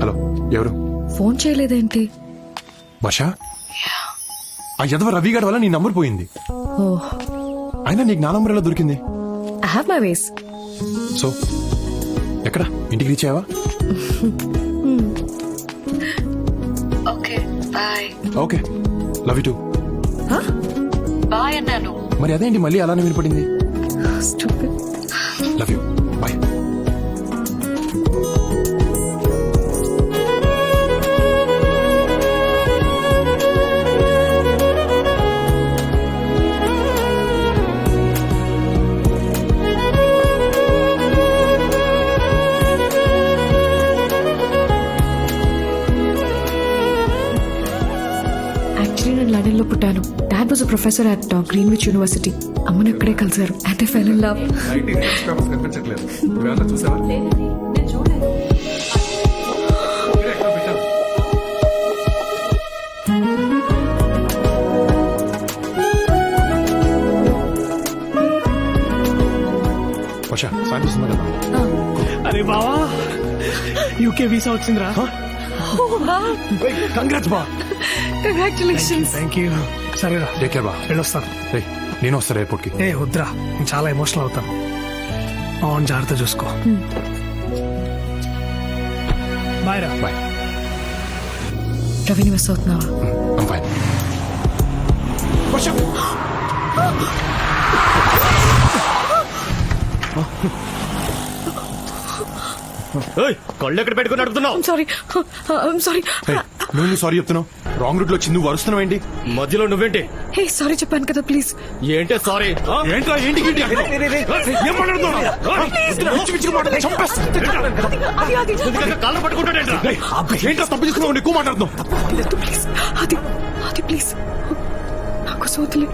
హలో, ఎవరు? ఫోన్ చేయలేదేంటి? వర్ష, ఆ యదవ రవి గారి వల్ల నీ నంబర్ పోయింది. ఓహ్, అయినా నీకు నా నంబర్ ఎలా దొరికింది? I have my ways. So ఎక్కడ? ఇంటికి రీచ్ అయ్యావా? Okay bye. Okay, love you too. Bye అన్నాను. మరి అదేంటి మళ్ళీ అలానే వినపడింది? Stupid. Love you, bye. Actually నేను లండన్లో was professor at Greenwich University. అమ్మను ఇక్కడే కలిసారు. అంటే ఫెల్ ఇన్ లవ్. కనిపించట్లేదు నువ్వేమన్నా చూసావా? వర్ష సాయంత్రం కదా. అరే బావా యూకే వీసా వచ్చిందిరా. కంగ్రాట్స్ బా. కంగ్రాచులేషన్స్. Thank you. సరేరా టేక్ కేర్ బా. వెళ్ళొస్తాను. రేయ్, నేను వస్తాను ఎయిర్పోర్ట్ కి. ఏ వద్దురా, నేను చాలా ఎమోషనల్ అవుతాను. అవును, జాగ్రత్త చూసుకో. బాయ్ రా. బాయ్. రవిని మిస్ అవుతున్నావా? I'm fine. వర్ష కళ్ళు ఎక్కడ పెట్టుకుని నడుపుతున్నావు? సారీ. నువ్వు సారీ చెప్తున్నావు. రాంగ్ రూట్ లో వచ్చి నువ్వు వరుస్తున్నావు ఏంటి? మధ్యలో నువ్వేంటి? హే సారీ చెప్పాను కదా, ప్లీజ్. ఏంటే సారీ? ఏంట్రా ఏంటి ఏంటి ఏం మాట్లాడుతున్నావు? పిచ్చి పిచ్చిగా మాట్లాడుతున్నావు. చంపేస్తా. కాళ్ళు పట్టుకుంటాడేంట్రా? ఏంట్రా తప్పు చేసుకున్నావు? ఎక్కువ మాట్లాడుతున్నావు. ప్లీజ్ అది ప్లీజ్ నాకు సోతులే.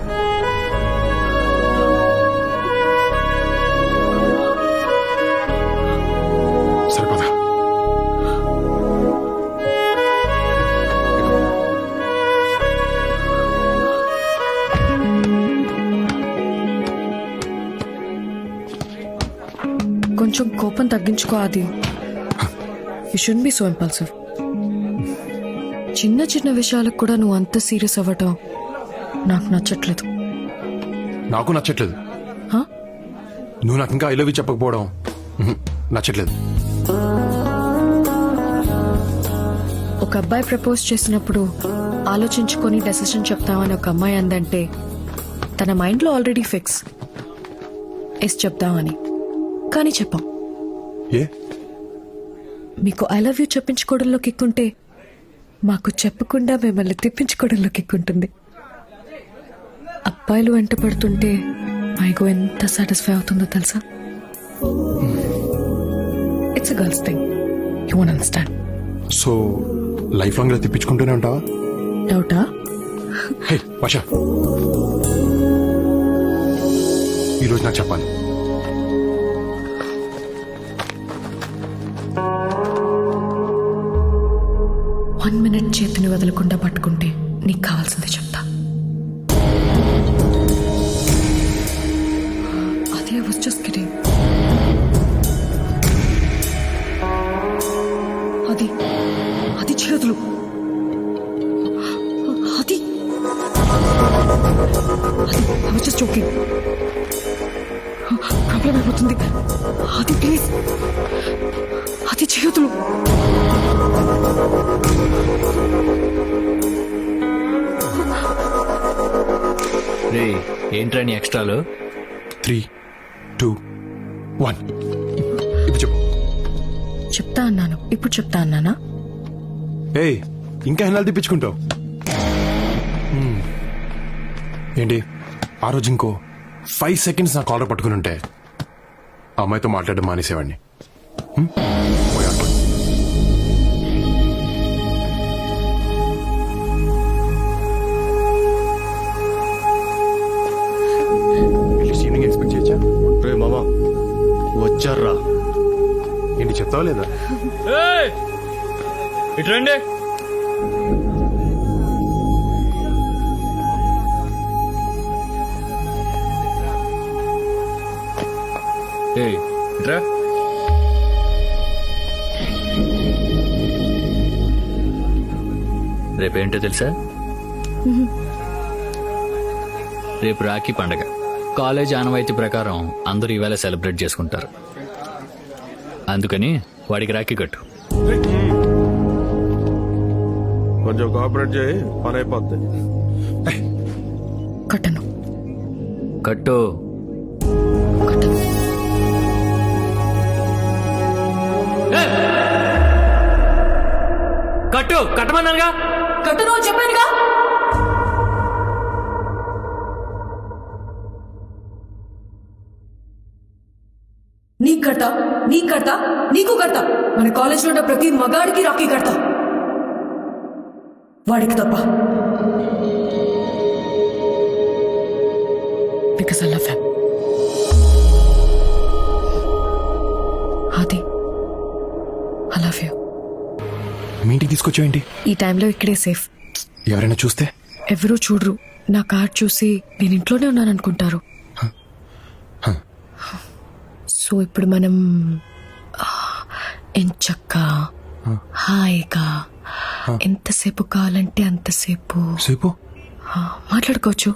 సరిపోదా? కొంచెం కోపం తగ్గించుకో ఆది. You should be so impulsive. చిన్న చిన్న విషయాలకు కూడా నువ్వు అంత సీరియస్ అవ్వటం నాకు నచ్చట్లేదు. నాకు నచ్చట్లేదు. హా? నువ్వు నాకు ఇంకా ఐ లవ్ యూ చెప్పకపోవడం నచ్చట్లేదు. ఒక అబ్బాయి ప్రపోజ్ చేసినప్పుడు ఆలోచించుకొని డెసిషన్ చెప్తామని ఒక అమ్మాయి అందంటే తన మైండ్లో ఆల్రెడీ ఫిక్స్ ఎస్ చెప్తామని. కానీ చెప్పాం. ఏ మీకు ఐ లవ్ యూ చెప్పించుకోవడంలో కిక్కుంటే మాకు చెప్పకుండా మిమ్మల్ని తిప్పించుకోవడంలో కిక్కుంటుంది. అబ్బాయిలు వెంట పడుతుంటే మైగో ఎంత సాటిస్ఫై అవుతుందో తెలుసా? It's a girls thing. You won't understand. So life long ఇలా తిప్పించుకుంటూనే ఉంటావా? డౌటా? హే వర్ష, ఈరోజు నాకు చెప్పాలి. వన్ మినిట్ చేతిని వదలకుండా పట్టుకుంటే నీకు కావాల్సింది చెప్తా. అదే I was just kidding. అది చేతులు. అది I was just joking. Problem అయిపోతుంది. అది ప్లీజ్, అది చేతులు. రే ఏంట్రా నీ ఎక్స్ట్రాలు? 3, 2, 1 ఇప్పుడు చెప్పు. చెప్తా అన్నాను, ఇప్పుడు చెప్తా అన్నానా? ఏయ్, ఇంకా ఎన్నాళ్ళు తిప్పించుకుంటావు? ఏంటి ఆ రోజు ఇంకో 5 seconds నా కాలర్ పట్టుకుని ఉంటే ఆ అమ్మాయితో మాట్లాడడం మానేసేవాడిని. ఈవినింగ్ ఎక్స్పెక్ట్ చేయొచ్చా? రే మామా వచ్చారా? ఏంటి చెప్తావా లేదా? ఇటు రండి. ఇట్రా. రేపేంటో తెలుసా? రేపు రాఖీ పండగ. కాలేజ్ ఆనవాయితీ ప్రకారం అందరూ ఈవేళ సెలబ్రేట్ చేసుకుంటారు. అందుకని వాడికి రాఖీ కట్టు. కొంచెం కోఆపరేట్ చేయి, పని అయిపోద్ది. కట్టను. కట్టు. కట్టను. కట్టు. కట్టమన్నానుగా. కట్టను అని చెప్పానుగా. నీకు కడతా, నీకు కడతా, నీకు కడతా. మన కాలేజ్లో ఉన్న ప్రతి మగాడికి రాఖీ కడతా, వాడికి తప్ప. Because I love him. ఆది, ఐ లవ్ యూ. మీ ఇంటికి తీసుకొచ్చావేంటి? ఈ టైంలో ఇక్కడే సేఫ్. ఎవరైనా చూస్తే? ఎవరూ చూడరు. నా కార్డ్ చూసి నేను ఇంట్లోనే ఉన్నాను అనుకుంటారు. సో ఇప్పుడు మనం ఎంచక్కా హాయిగా ఎంతసేపు కావాలంటే అంతసేపు సేపు మాట్లాడుకోవచ్చు.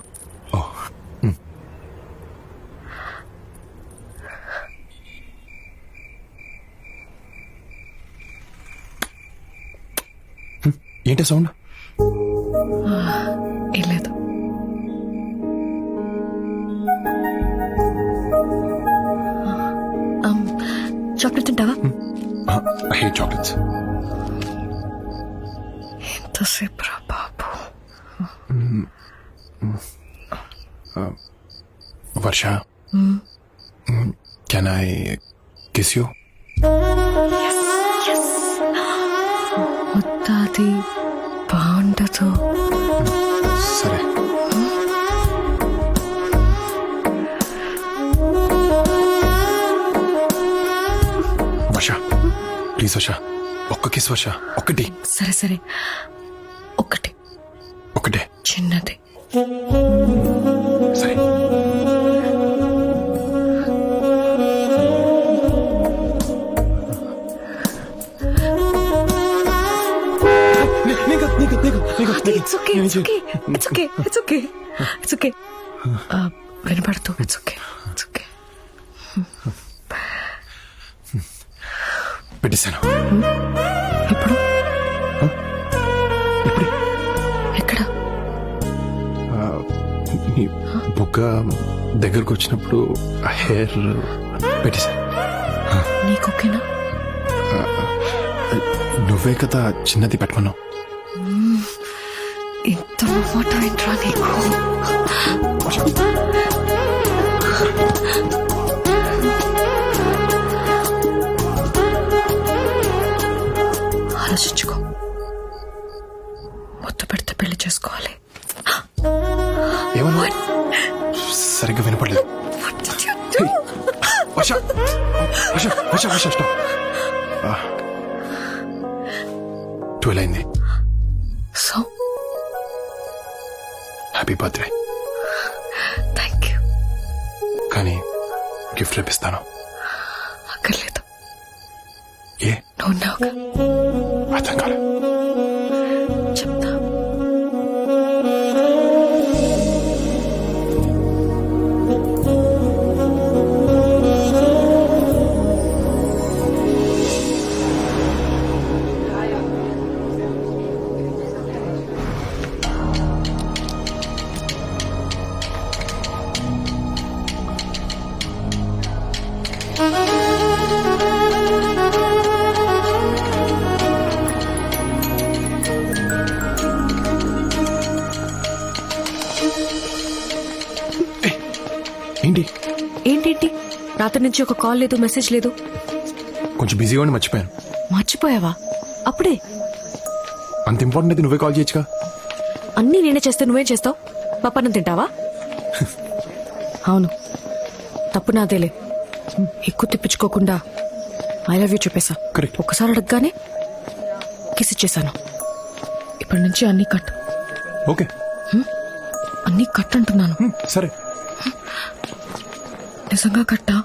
ఏంటి సౌండ్? ఏం లేదు. చాక్లెట్ తింటావా? I hate chocolates. ఎంతసేపు రా బాబు. వర్ష, కెన్ ఐ కిస్ యూ? ముద్దాది బాగుండదు. సరే. వర్ష ప్లీజ్ వర్ష, ఒక్క కిస్ వర్ష, ఒక్కటి. సరే సరే, ఒకటి ఒకటే చిన్నది. సరే. It's okay, it's okay, it's okay, it's okay, it's okay. వినపడుతూ it's okay, it's okay. పెట్టేశాను. ఇప్పుడు ఇప్పుడు ఎక్కడ? నీ బుగ్గ దగ్గరకు వచ్చినప్పుడు హెయిర్ పెట్టేశాను. నీకు ఓకేనా? నువ్వే కదా చిన్నది పెట్టమన్నావు. ఇంత మాట ఏంట్రా నీకు? ఆలోచించుకో. మొత్తం పెడితే పెళ్లి చేసుకోవాలి. ఏమన్నా సరిగ్గా వినపడలేదు. వర్ష వర్ష వర్ష వర్ష స్టాప్. 12 అయింది. So happy birthday. Thank you. కానీ గిఫ్ట్ రేపిస్తాను. అక్కర్లేదు. ఏ? నువ్వు ఉన్నావుగా. అర్థం కాలే. చెప్తా. ఏంటి? ఏంటేంటి? రాత్రి నుంచి ఒక కాల్ లేదు, మెసేజ్ లేదు. కొంచెం బిజీగా ఉండి మర్చిపోయాను. మర్చిపోయావా? అప్పుడే? అంత ఇంపార్టెంట్ అయితే నువ్వే కాల్ చేయొచ్చుగా. అన్నీ నేనే చేస్తే నువ్వేం చేస్తావు? పప్పన్నం తింటావా? అవును, తప్పు నాదేలే. ఎక్కువ తిప్పించుకోకుండా ఐ లవ్ యూ చెప్పేశా. కరెక్ట్. ఒక్కసారి అడగగానే కిస్ ఇచ్చేసాను. ఇప్పటి నుంచి అన్నీ కట్. ఓకే, అన్నీ కట్ అంటున్నాను. సరే. నిజంగా కట్టా?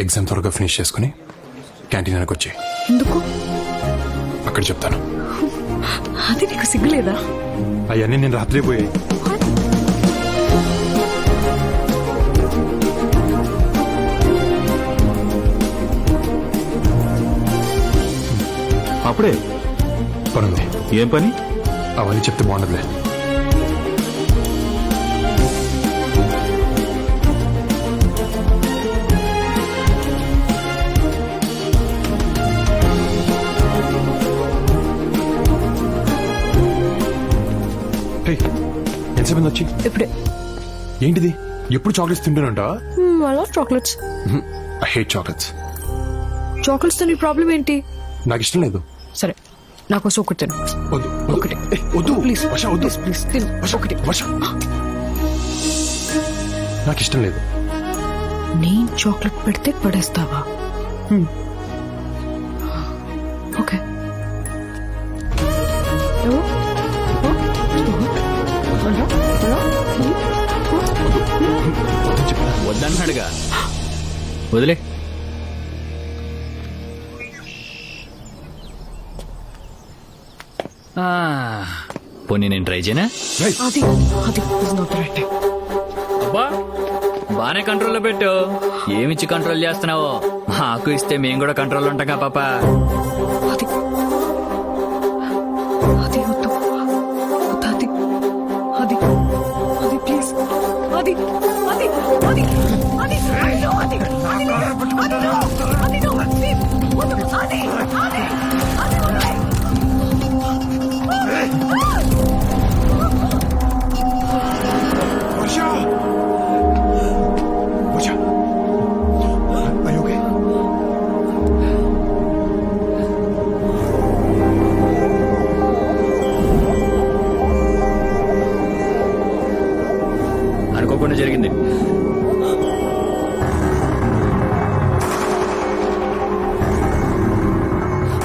ఎగ్జామ్ త్వరగా ఫినిష్ చేసుకుని క్యాంటీన్ వెనక్కి వచ్చి. ఎందుకు? అక్కడ చెప్తాను. అది నీకు సిగ్గులేదా? అవన్నీ నేను రాత్రి పోయాయి. అప్పుడే పనుంది. ఏం పని? అవన్నీ చెప్తే బాగుండదులే. ఎంతసేపు వచ్చి? ఇప్పుడే. ఏంటిది? ఎప్పుడు చాక్లెట్స్ తింటానంటావా? I love chocolates. I hate chocolates. Chocolates తో నీ ప్రాబ్లం ఏంటి? నాకు ఇష్టం లేదు. సరే, నాకు ఒకటి తిను. వద్దు ఒకటి. వద్దు ప్లీజ్ వర్ష, వద్దు ప్లీజ్ తిను. వర్ష, ఒకటి. వర్ష. నాకు ఇష్టం లేదు. నేను చాక్లెట్ పెడితే పడేస్తావా? ఓకే. వద్దన్నాడుగా, వదిలే. పోనీ నేను ట్రై చేయనా? అది అది is not right. అబ్బా బానే కంట్రోల్లో పెట్టు. ఏమిచ్చి కంట్రోల్ చేస్తున్నావో మాకు ఇస్తే మేము కూడా కంట్రోల్ ఉంటాగా పాప. అది అది వద్దు, అది అది అది ప్లీజ్, అది అది అది అది అయ్యో, అది అది అది ప్లీజ్ వద్దు, అది అది అది వద్దు. అనుకోకుండా జరిగింది.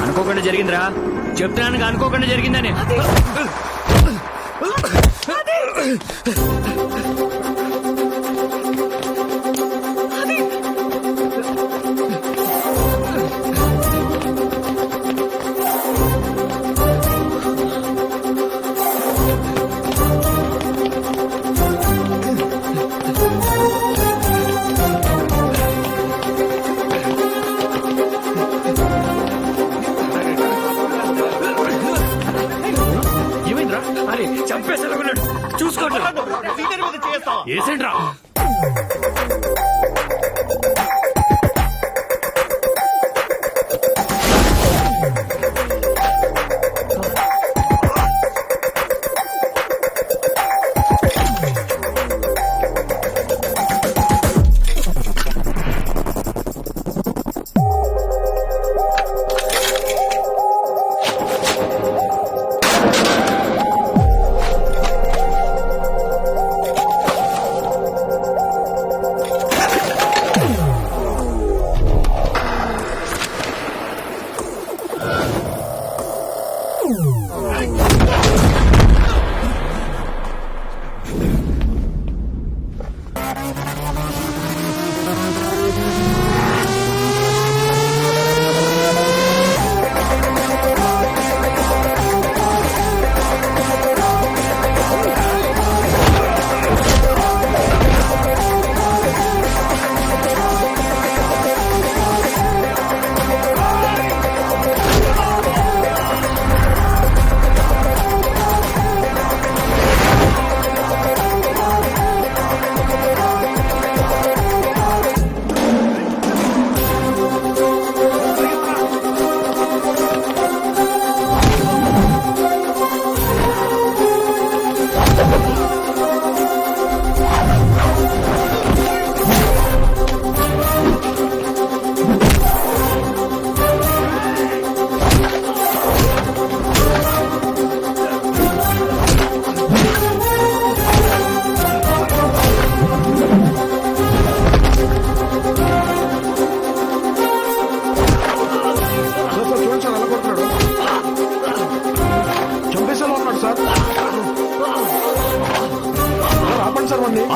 అనుకోకుండా జరిగిందిరా, చెప్తున్నాను అనుకోకుండా జరిగిందని. ఏమైందిరా? అరే చంపేసేలాగున్నాడు, చూసుకోండి. ఏసేంట్రా?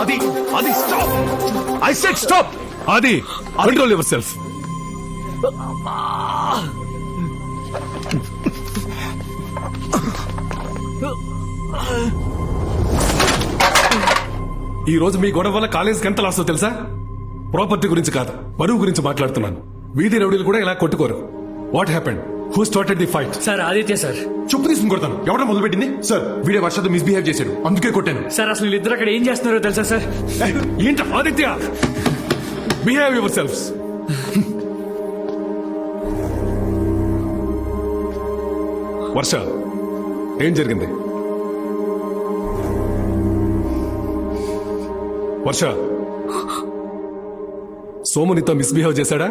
అది అది స్టాప్. I said stop. అది కంట్రోల్ యువర్ సెల్ఫ్. ఈ రోజు మీ గొడవ వల్ల కాలేజీకి ఎంత లాస్ తెలుసా? ప్రాపర్టీ గురించి కాదు, పరువు గురించి మాట్లాడుతున్నాను. వీధి రౌడీలు కూడా ఇలా కొట్టుకోరు. What happened? Who started the fight? Sir Aditya sir. చెప్పు తీసుకుని కొడతాను. ఎవడో మొదలు పెట్టింది? సార్ వీడే వర్షతో మిస్బిహేవ్ చేశాడు, అందుకే కొట్టాను. సార్ అసలు వీళ్ళిద్దరు అక్కడ ఏం చేస్తున్నారో తెలుసా సార్? ఏంట ఆదిత్య, బిహేవ్ యువర్ సెల్ఫ్స్. వర్ష, ఏం జరిగింది? వర్ష, సోము నీతో మిస్బిహేవ్ చేశాడా?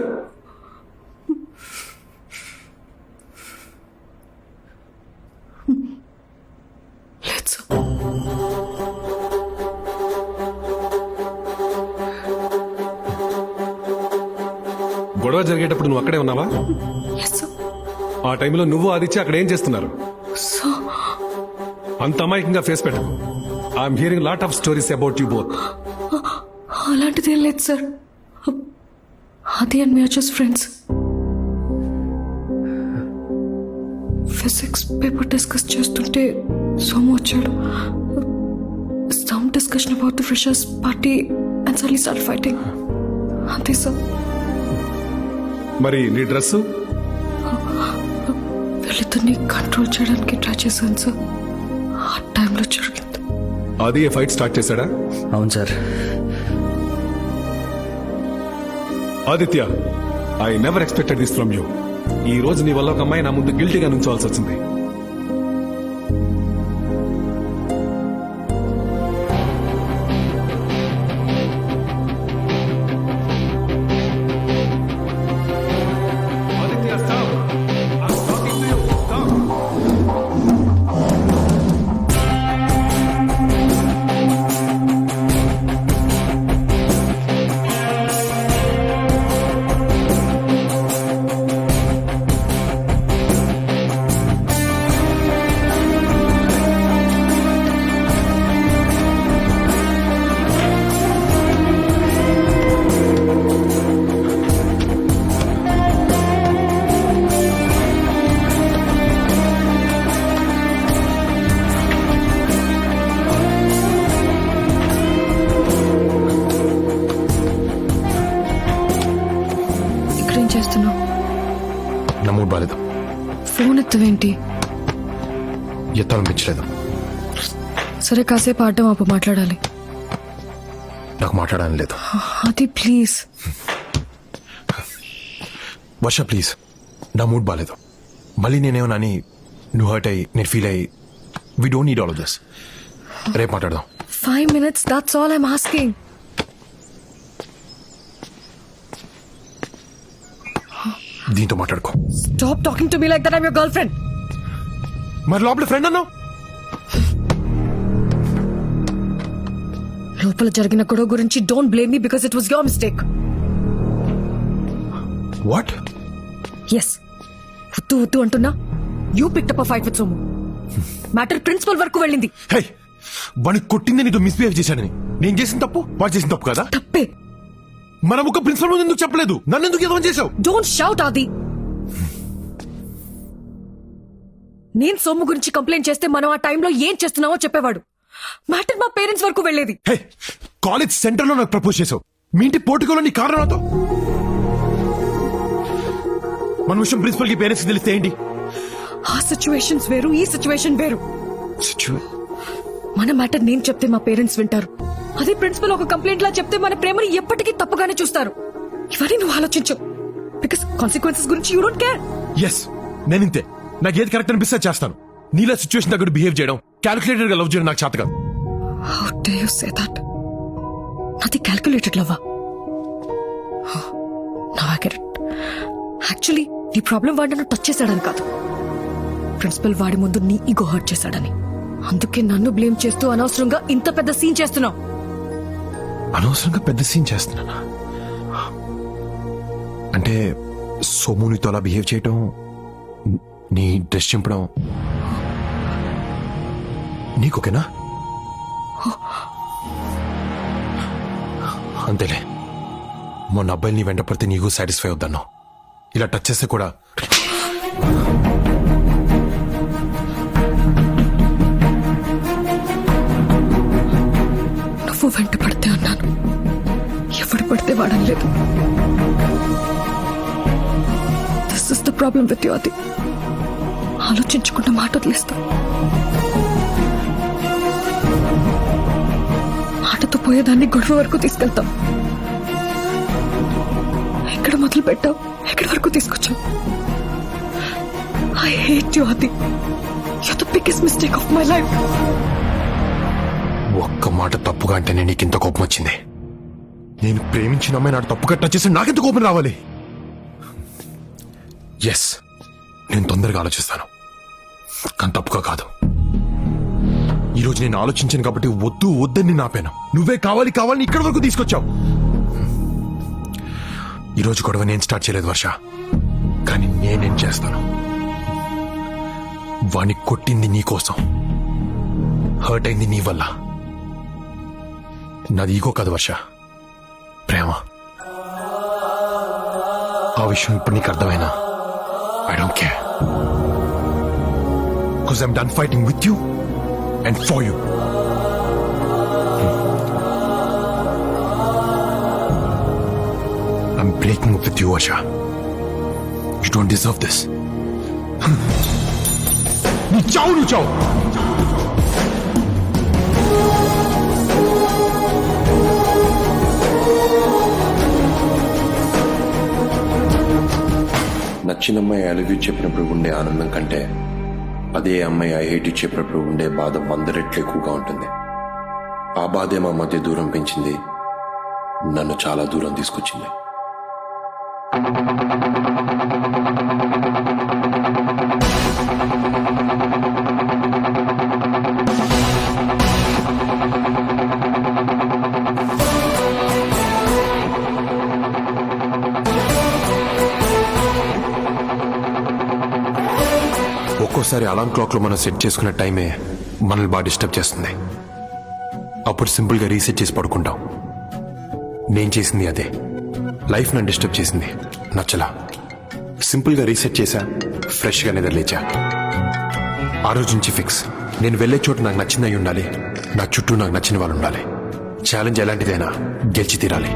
గొడవ జరిగేటప్పుడు నువ్వు అక్కడే ఉన్నావా? Yes sir. ఆ టైంలో నువ్వు ఆదిత్య అక్కడ ఏం చేస్తున్నారు? సో అంత అమాయకంగా ఫేస్ పెట్టకు. I'm hearing lot of stories about you both. అలాంటిది ఏం లేదు సార్. అది and me are just friends. Physics paper discuss చేస్తుంటే సోము వచ్చాడు. Some discussion about the freshers party and suddenly start fighting. అంతే సార్. మరి నీ డ్రెస్? వీళ్ళిద్దరిని కంట్రోల్ చేయడానికి ట్రై చేశాను సార్. ఆ టైంలో జరిగింది. అది ఏ ఫైట్ స్టార్ట్ చేశాడా? అవును sir. Aditya, I never expected this from you. ఈ రోజు నీ వల్ల ఒక అమ్మాయి నా ముందు గిల్టీగా నుంచోవాల్సి వచ్చింది. Aditya, stop. I'm talking to you. Stop. ఇక్కడేం చేస్తున్నావు? నా మూడ్ బాలేదు. ఫోన్ ఎత్తవేంటి? ఎత్తాలనిపించలేదు. సరే కాసేపు ఆడడం ఆపు, మాట్లాడాలి. నాకు మాట్లాడాలని లేదు. అది ప్లీజ్. వర్ష ప్లీజ్, నా మూడ్ బాలేదు. మళ్ళీ నేనేమన్నా అని నువ్వు హర్ట్ అయ్యి నేను ఫీల్ అయ్యి we don't need all of this. రేపు మాట్లాడదాం. 5 minutes, that's all I'm asking. దీంతో మాట్లాడుకో. Stop talking to me like that. I'm your girlfriend. మరి లోపల ఫ్రెండ్ అన్నావు. లోపల జరిగిన గొడవ గురించి don't blame me because it was your mistake. What? Yes, వద్దు వద్దు అంటున్నా. You picked up a fight with Somu. Matter principal వరకు వెళ్ళింది. హే, వాడిని కొట్టింది నీతో మిస్బిహేవ్ చేశానని. నేను చేసిన తప్పు వాడు చేసిన తప్పు కదా? తప్పే. మనం ఒక ప్రిన్సిపల్ ముందు ఎందుకు చెప్పలేదు? నన్ను ఎందుకు ఎదవం చేశావు? డోంట్ షౌట్ ఆది. నేను సోము గురించి కంప్లైంట్ చేస్తే మనం ఆ టైంలో ఏం చేస్తున్నావో చెప్పేవాడు. మ్యాటర్ మా పేరెంట్స్ వరకు వెళ్ళేది. హే, కాలేజ్ సెంటర్ లో నాకు ప్రపోజ్ చేసావు. మీ ఇంటి పోర్టుకోలో నీ కారణంతో మన విషయం ప్రిన్సిపల్ కి పేరెంట్స్ తెలిస్తే ఏంటి? ఆ సిచ్యువేషన్స్ వేరు, ఈ సిచ్యువేషన్ వేరు. మన మ్యాటర్ నేను చెప్తే మా పేరెంట్స్ వింటారు. అదే ప్రిన్సిపల్ ఒక కంప్లైంట్ లా చెప్తే మన ప్రేమని ఎప్పటికీ తప్పుగానే చూస్తారు. ఇవన్నీ నువ్వు ఆలోచించు. బికాస్ కాన్సిక్వెన్సెస్ గురించి యూ డోంట్ కేర్. ఎస్, నేను ఇంతే. నాకు ఏది కరెక్ట్ అనిపిస్తే చేస్తాను. నీలా సిచ్యువేషన్ దగ్గర బిహేవ్ చేయడం, క్యాలిక్యులేటెడ్ గా లవ్ చేయడం నాకు చేత కాదు. How dare you say that? నాది క్యాలిక్యులేటెడ్ లవ్వా? Now I get it. Actually నీ ప్రాబ్లం వాడు నన్ను టచ్ చేశాడని కాదు, ప్రిన్సిపల్ వాడి ముందు నీ ఈగో హర్ట్ చేశాడని. అందుకే నన్ను బ్లేమ్ చేస్తూ అనవసరంగా ఇంత పెద్ద సీన్ చేస్తున్నావు. అనవసరంగా పెద్ద సీన్ చేస్తున్నానా? అంటే సోమునితో అలా బిహేవ్ చేయటం, నీ డ్రెస్ చింపడం నీకోకేనా? అంతేలే. మొన్న అబ్బాయిని నీ వెంట పడితే నీకు సాటిస్ఫై అవుతాను. ఇలా టచ్ చేస్తే కూడా నువ్వు వెంట పడితే అన్నాను, ఎవడు పడితే వాడలేదు. This is the problem with you అది. ఆలోచించకుండా మాట వదిలేస్తా. మాటతో పోయేదాన్ని గొడవ వరకు తీసుకెళ్తాం. ఎక్కడ మొదలు పెట్టావు, ఎక్కడి వరకు తీసుకొచ్చావు? ఐ హేట్ యు అది. You the biggest mistake of my life. ఒక్క మాట తప్పుగా అంటేనే నీకింత కోపం వచ్చింది. నేను ప్రేమించిన అమ్మాయి నాడు తప్పుగా టచ్ చేసి నాకెంత కోపం రావాలి? ఎస్, నేను తొందరగా ఆలోచిస్తాను, కానీ తప్పుగా కాదు. ఈరోజు నేను ఆలోచించాను కాబట్టి వద్దు వద్దని నేను ఆపాను. నువ్వే కావాలి కావాలని ఇక్కడి వరకు తీసుకొచ్చావు. ఈరోజు గొడవ నేను స్టార్ట్ చేయలేదు వర్ష, కానీ నేనేం చేస్తాను. వాణ్ణి కొట్టింది నీ కోసం, హర్ట్ అయింది నీ వల్ల. నాది ఈగో కాదు వర్ష, ప్రేమ. ఆ విషయం ఇప్పుడు నీకు అర్థమైనా I don't care, because I'm done fighting with you and for you. I'm breaking up with you, Asha. You don't deserve this. నీ చావు నువ్వు చావు. నచ్చిన అమ్మాయి ఐ లవ్ యూ చెప్పినప్పుడు ఉండే ఆనందం కంటే అదే అమ్మాయి ఐ హేట్ యూ చెప్పినప్పుడు ఉండే బాధ 100 రెట్లు ఎక్కువగా ఉంటుంది. ఆ బాధే మా మధ్య దూరం పెంచింది, నన్ను చాలా దూరం తీసుకొచ్చింది. ఒక్కోసారి అలారం క్లాక్ లో మనం సెట్ చేసుకున్న టైమే మనల్ని బాగా డిస్టర్బ్ చేస్తుంది. అప్పుడు సింపుల్ గా రీసెట్ చేసి పడుకుంటాం. నేను చేసింది అదే. లైఫ్ నన్ను డిస్టర్బ్ చేసింది, నచ్చలా. సింపుల్ గా రీసెట్ చేశా, ఫ్రెష్ గా నిద్రలేచా. ఆ రోజు నుంచి ఫిక్స్, నేను వెళ్లే చోటు నాకు నచ్చింది అయి ఉండాలి, నా చుట్టూ నాకు నచ్చిన వాళ్ళు ఉండాలి. ఛాలెంజ్ ఎలాంటిదైనా గెలిచి తీరాలి.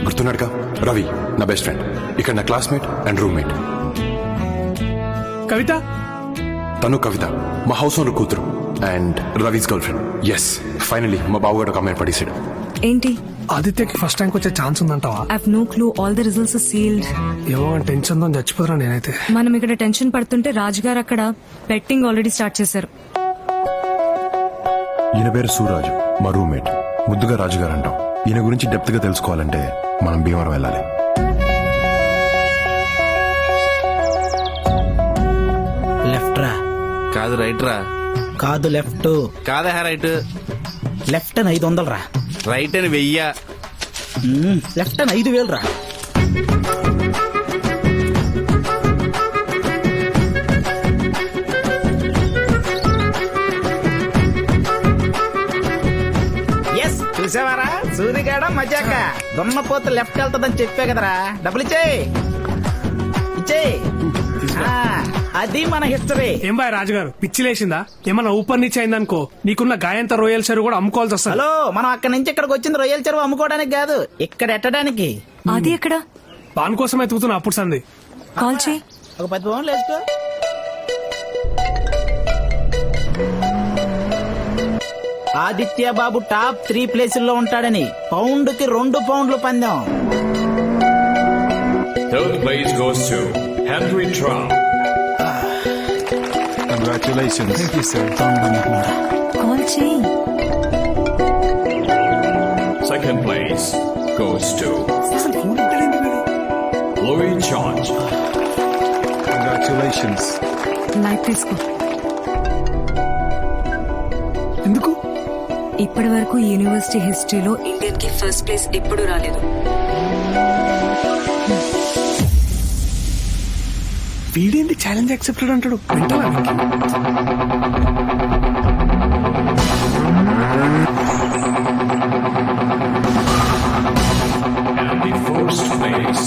గుర్తున్నాడుగా రవి, నా బెస్ట్ ఫ్రెండ్, ఇక్కడ నా క్లాస్మేట్ అండ్ రూమ్మేట్. కవిత, తను కవిత మా హౌస్ ఓనర్ కూతురు and Ravi's girlfriend. Yes, finally మా బావగాడు ఒక అమ్మాయిని పడేసాడు. ఏంటి? ఆదిత్యకి ఫస్ట్ ర్యాంక్ వచ్చే ఛాన్స్ ఉందంటావా? I have no clue, all the results are sealed. ఏమో టెన్షన్ తో చచ్చిపోతున్నా నేనైతే. మనం ఇక్కడ టెన్షన్ పడుతుంటే రాజుగారు అక్కడ బెట్టింగ్ ఆల్రెడీ స్టార్ట్ చేశారు. ఈయన పేరు సూరాజు, మా రూమ్మేట్. ముద్దుగా రాజుగారు అంటాం. ఈయన గురించి డెప్త్ గా తెలుసుకోవాలంటే మనం భీమవరం వెళ్ళాలి. లెఫ్ట్ రా. కాదు రైట్ రా. కాదు లెఫ్ట్. కాదా రైట్. లెఫ్ట్ అని 500 రా. రైట్ అని 1000. లెఫ్ట్ అని 5000 రా. ఎస్, చూసావారా సూరిగాడ మజాక. దొన్నపోత లెఫ్ట్ వెళ్తుందని చెప్పే కదరా. డబ్బులు ఇచ్చేయి. అది మన హిస్టరీ. ఏం బాయ్ రాజుగారు, పిచ్చి లేచిందా? ఏమన్నా ఊపర్ నుంచి అయిందనుకో, నీకున్న గాయంత రొయ్యల చెరువు కూడా అమ్ముకోవాల్సి వస్తుంది. హలో, మనం అక్కడి నుంచి ఇక్కడికి వచ్చింది రొయ్యల చెరువు అమ్ముకోవడానికి కాదు, ఇక్కడ ఎట్టడానికి. అది ఎక్కడ? దాని కోసం ఎత్తుకుతున్నా అప్పుడు సంది. కాల్ చేయి. ఒక 10 పౌండ్లు వేసుకో. ఆదిత్య బాబు టాప్ 3 ప్లేసుల్లో ఉంటాడని పౌండ్కి 2 పౌండ్లు పందెం. Third place goes to Henry Trump. Congratulations. Thank you, sir. Call చేయి. Second place goes to Louis George. Congratulations. Light తీసుకో. ఎందుకు? ఇప్పటి వరకు యూనివర్సిటీ హిస్టరీలో ఇండియన్ కి ఫస్ట్ ప్లేస్ ఎప్పుడు రాలేదు. వీడేంటి ఛాలెంజ్ యాక్సెప్టెడ్ అంటాడు? వింటావా? And the first place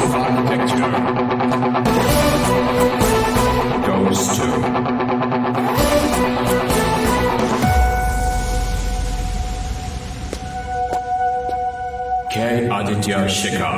of architecture goes to K. Aditya Shekhar.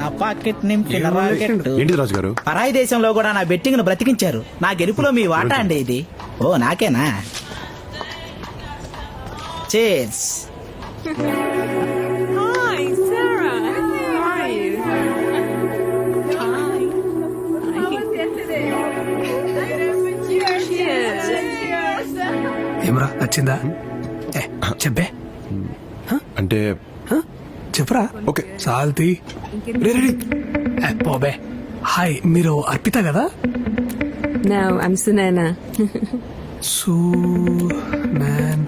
నా పాకెట్ నింపిన రాకెట్. ఏంటి రాజుగారు? పరాయి దేశంలో కూడా నా బెట్టింగ్ ను బ్రతికించారు. నా గెలుపులో మీ వాటా అండి ఇది. ఓ నాకేనా? చేర్స్. ఏమరా నచ్చిందా? ఏ, చెప్పే అంటే చెప్పురా. ఓకే. సాల్తీ పోబే. హాయ్, మీరు అర్పిత కదా? No, I'm Sunana. మ్యాన్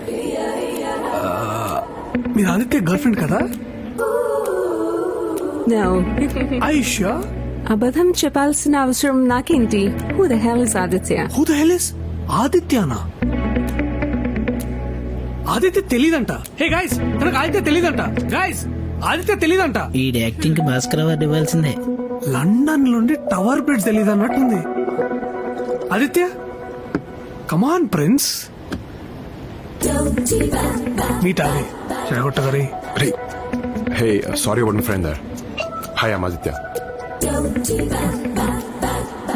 మీరు ఆదిత్య గర్ల్ ఫ్రెండ్ కదా? No. ఐషా అబద్ధం చెప్పాల్సిన అవసరం నాకేంటి? Who the hell is Aditya? Who the hell is ఆదిత్యనా? ఆదిత్య తెలీదంట. హే గైస్, తనకు ఆదిత్య తెలీదంట. గైస్, ఆదిత్య తెలీదంట. ఈ యాక్టింగ్ కి భాస్కర్ అవార్డు ఇవ్వాల్సిందే. లండన్ నుండి టవర్ బ్రిడ్జ్ తెలీదు అన్నట్టుంది. Aditya, come on prince. Meet Aadi చెడగొట్టగరి. Hey sorry about my friend there. Hi I'm Aditya.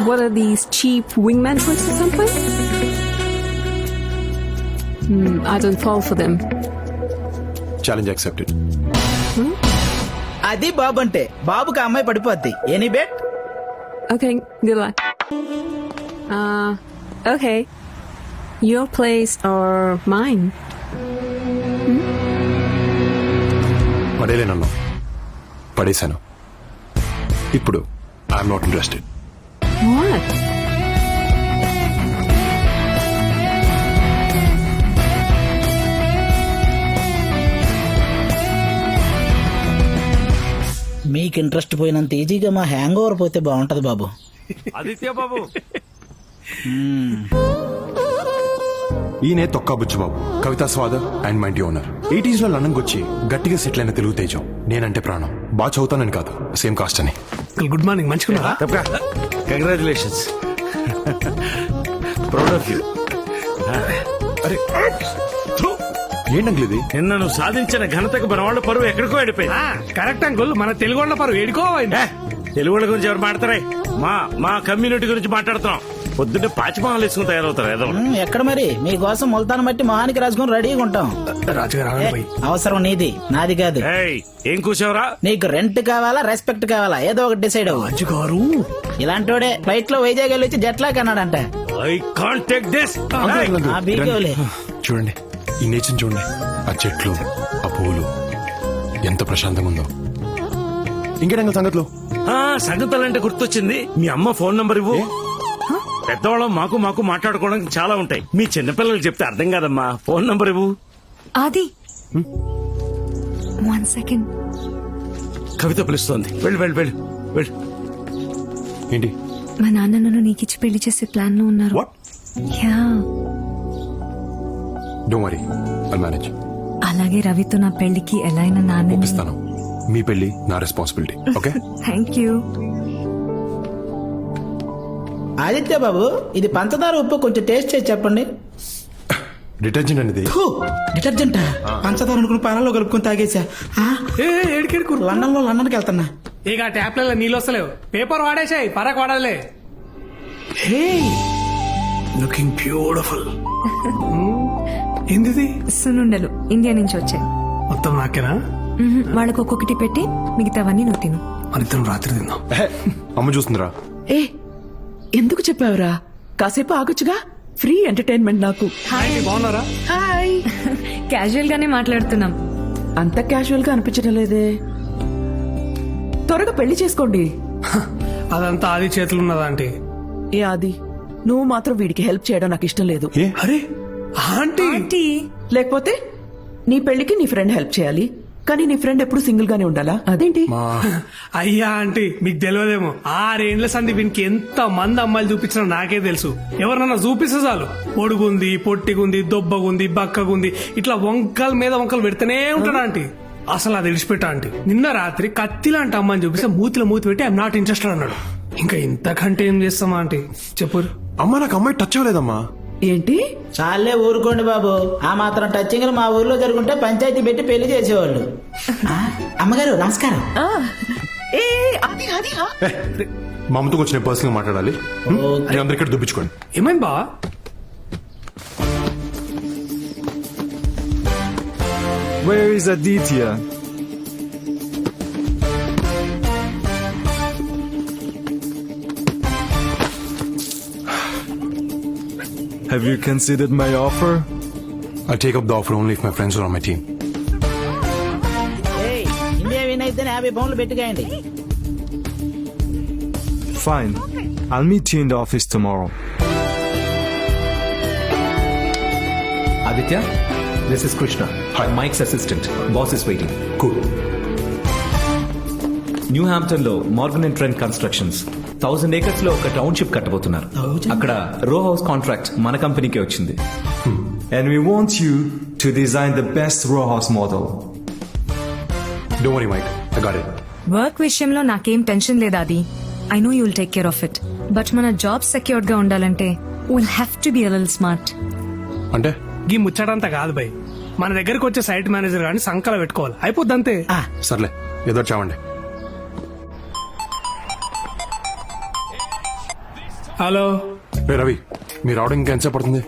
What are these cheap wingman tricks or something? I don't fall for them. Challenge accepted. అది బాబు అంటే బాబుకి అమ్మాయి పడిపోద్ది. Any bet? Okay, good luck. Okay. Your place or mine? పడేలేనన్నా, పడేశాను. ఇప్పుడు I'm not interested. What? మీకు ఇంట్రెస్ట్ పోయినంత ఈజీగా మా హ్యాంగ్ ఓవర్ పోతే బాగుంటది బాబు. ఆదిత్య బాబు, ఈయనే తొక్కా బుచ్చిబాబు, కవితా స్వాద అండ్ మై ఇంటి ఓనర్. 80s లో లండన్కి వచ్చి గట్టిగా సెటిల్ అయిన తెలుగు తేజం. నేనంటే ప్రాణం. బాగా చదువుతానని కాదు, సేమ్ కాస్ట్ అని. Good morning. మంచిగున్నారా? కంగ్రాచులేషన్స్. Proud of you. అరే ఏంటంకుల్ ఇది? నిన్న నువ్వు సాధించిన ఘనతకు మన వాళ్ళ పరువు ఎక్కడికో వెళ్ళిపోయింది. కరెక్ట్ అంకుల్, మన తెలుగు వాళ్ళ పరు ఏడుకో. తెలుగు వాళ్ళ గురించి ఎవరు మాట్లాడతారే? మా కమ్యూనిటీ గురించి మాట్లాడుతున్నాం. పొద్దున్నే పాచిమహాలు వేసుకుని తయారవుతారు ఏదో. ఎక్కడ మరి మీకోసం ముల్తాన్ బట్టి మొహానికి రాసుకుని రెడీగా ఉంటాం. రాజుగారు అవసరం నీది, నాది కాదు. ఏం కూర్చోవరా? నీకు రెంట్ కావాలా, రెస్పెక్ట్ కావాలా? ఏదో ఒకటి డిసైడ్ అవ్వు. రాజుగారు ఇలాంటోడే ఫ్లైట్ లో వైజాగ్ వెళ్ళి వచ్చి జెట్ లాక్ అన్నాడంట. I can't take this. ఆ బీగోలే. చూడండి ఈ నేచర్ చూడండి, ఆ చెట్లు, ఆ పువ్వులు, ఎంత ప్రశాంతంగా ఉందో. ఇంకేంటి సంగతులు? సంగతులంటే గుర్తొచ్చింది, మీ అమ్మ ఫోన్ నంబర్ ఇవ్వు. పెద్దవాళ్ళం మాకు మాట్లాడుకోవడానికి చాలా ఉంటాయి. మీ చిన్నపిల్లలు చెప్తే అర్థం కాదమ్మా. ఫోన్ నంబర్ ఇవ్వు. Adi. 1 second. కవిత పిలుస్తోంది. వెళ్ళు వెళ్ళు వెళ్ళు వెళ్ళు. ఏంటి? మా నాన్న నన్ను నీకిచ్చి పెళ్లి చేసే ప్లాన్ లో ఉన్నారు. What? Yeah. Don't worry, I'll manage. అలాగే రవితో నా పెళ్లికి ఎలా అయినా నాన్న ఒప్పిస్తాను. మీ పెళ్లి నా responsibility. Okay? Thank you. Aditya బాబు, ఇది పంచదార ఉప్పు కొంచెం టేస్ట్ చేసి చెప్పండి. డిటర్జెంట్ అనేది డిటర్జెంట్ పంచదార అనుకుని పాలలో కలుపుకొని తాగేసా. లండన్కి వెళ్తున్నా. ఇక ట్యాప్లలో నీళ్ళు వస్తలేవు, పేపర్ వాడేసాయి, పరాకు వాడాలే. హే, లుకింగ్ బ్యూటిఫుల్. ఏంది? సున్నుండలు ఇండియా నుంచి వచ్చాయి. మొత్తం నాకేనా? వాళ్ళకు ఒక్కొక్కటి పెట్టి మిగతావన్నీ నువ్వు తిను. మరిద్దరం రాత్రి తిందాం. అమ్మ చూస్తుందిరా. ఏ ఎందుకు చెప్పావురా? కాసేపు ఆగొచ్చుగా. ఫ్రీ ఎంటర్టైన్మెంట్ నాకు. బాగున్నారా? హాయ్. క్యాజువల్ గానే మాట్లాడుతున్నాం. అంత క్యాజువల్ గా అనిపించడం లేదే. త్వరగా పెళ్లి చేసుకోండి. అదంతా ఆది చేతులు ఉన్నదా ఆంటీ? ఏ ఆది, నువ్వు మాత్రం వీడికి హెల్ప్ చేయడం నాకు ఇష్టం లేదు. అరే ఆంటీ, లేకపోతే నీ పెళ్లికి నీ ఫ్రెండ్ హెల్ప్ చేయాలి, కానీ నీ ఫ్రెండ్ ఎప్పుడు సింగిల్ గానే ఉండాలా? అదేంటి? అయ్యా ఆంటీ, మీకు తెలియదేమో, 6 ఏండ్ల సంది వీనికి ఎంత మంది అమ్మాయిలు చూపించినా నాకే తెలుసు. ఎవరన్నా చూపిస్తే చాలు, పొడుగుంది, పొట్టిగుంది, దొబ్బగుంది, బక్కగుంది, ఇట్లా వంకల మీద వంకలు పెడితేనే ఉంటాడు ఆంటీ. అసలు అది విడిచిపెట్టా ఆంటీ. నిన్న రాత్రి కత్తి లాంటి అమ్మాయిని చూపిస్తే మూతిలో మూతి పెట్టి ఐఎమ్ నాట్ ఇంట్రెస్టెడ్ అన్నాడు. ఇంకా ఇంతకంటే ఏం చేస్తామా ఆంటీ చెప్పు. అమ్మా నాకు అమ్మాయి టచ్ అవ్వలేదమ్మా. ఏంటి? చాలే ఊరుకోండి బాబు. ఆ మాత్రం టచింగ్ మా ఊర్లో జరుగుంటే పంచాయతీ పెట్టి పెళ్లి చేసేవాళ్ళు. అమ్మగారు నమస్కారం. మా అమ్మతో కొంచెం పర్సనల్ గా మాట్లాడాలి. అందరి ఇక్కడ దుబ్బించుకోండి. ఏమైంది బా? Where is Aditya? Have you considered my offer? I'll take up the offer only if my friends are on my team. India win అయితే 50 పౌండ్లు పెట్టుకోండి. Fine. I'll meet you in the office tomorrow. Aditya, this is Krishna. Hi. Mike's assistant. Boss is waiting. Cool. New Hampton లో Morgan and Trent constructions 1000 acres లో ఒక township కట్టబోతున్నారు. అక్కడ రో house contract మన కంపెనీకే వచ్చింది. And we want you to design the best row house model. Don't worry, Mike. I got it. Work విషయంలో నాకేం tension లేదా అది. I know you'll take care of it. But మన జాబ్ సెక్యూర్డ్ గా ఉండాలంటే will have to be little smart. అంటే ఈ ముచ్చటంతా కాదు బై, మన దగ్గరకు వచ్చే సైట్ మేనేజర్ గాని సంకల పెట్టుకోవాలి, అయిపోద్ది అంతే. సర్లే ఏదో చావండి. హలో రే రవి, మీరు రావడం ఇంకా ఎంతసేపు పడుతుంది?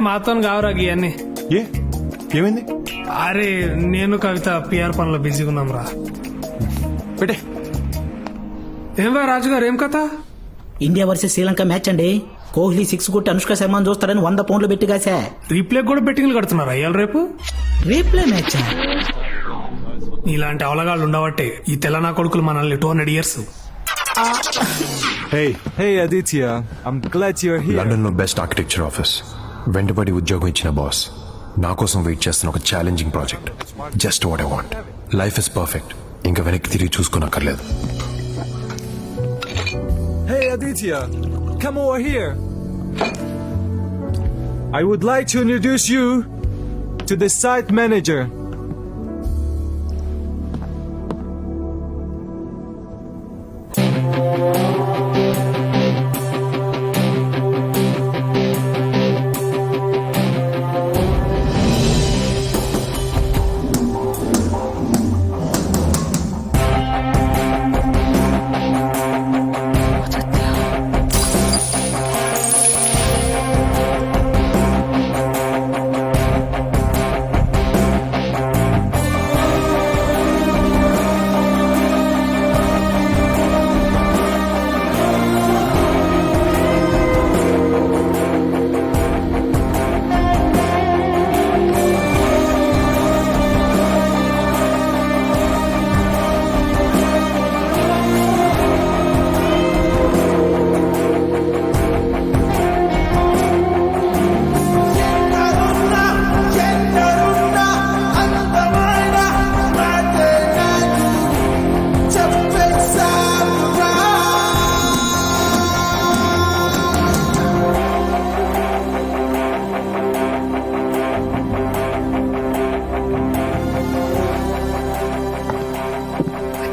మాతో కావరా ఇవన్నీ. ఏ ఏమైంది? అరే నేను కవిత పిఆర్ పనులో బిజీగా ఉన్నాం రా. పెట్టే. ఏం బా రాజు గారు, ఏం కథ? ఇండియా వర్సెస్ శ్రీలంక మ్యాచ్ అండి. కోహ్లీ 6 కొట్టి అనుష్క శర్మను చూస్తారని 100 పౌండ్లు పెట్టి కాసా. రీప్లే కూడా బెట్టింగ్లు కడుతున్నారా ఇవాళ రేపు? Replay match. ఇలాంటి అవలగాళ్ళు ఉండవట్టే ఈ తెలంగాణ కొడుకులు మనల్ని 200 years. Hey Aditya, I'm glad you're here. London లో బెస్ట్ ఆర్కిటెక్చర్ ఆఫీస్, వెంటబడి ఉద్యోగం ఇచ్చిన బాస్, నా కోసం వెయిట్ చేస్తున్న ఒక challenging project. Just what I want. Life is perfect. ఇంకా వెనక్కి తిరిగి చూసుకోనక్కర్లేదు. Hey Aditya, come over here. I would like to introduce you to the site manager.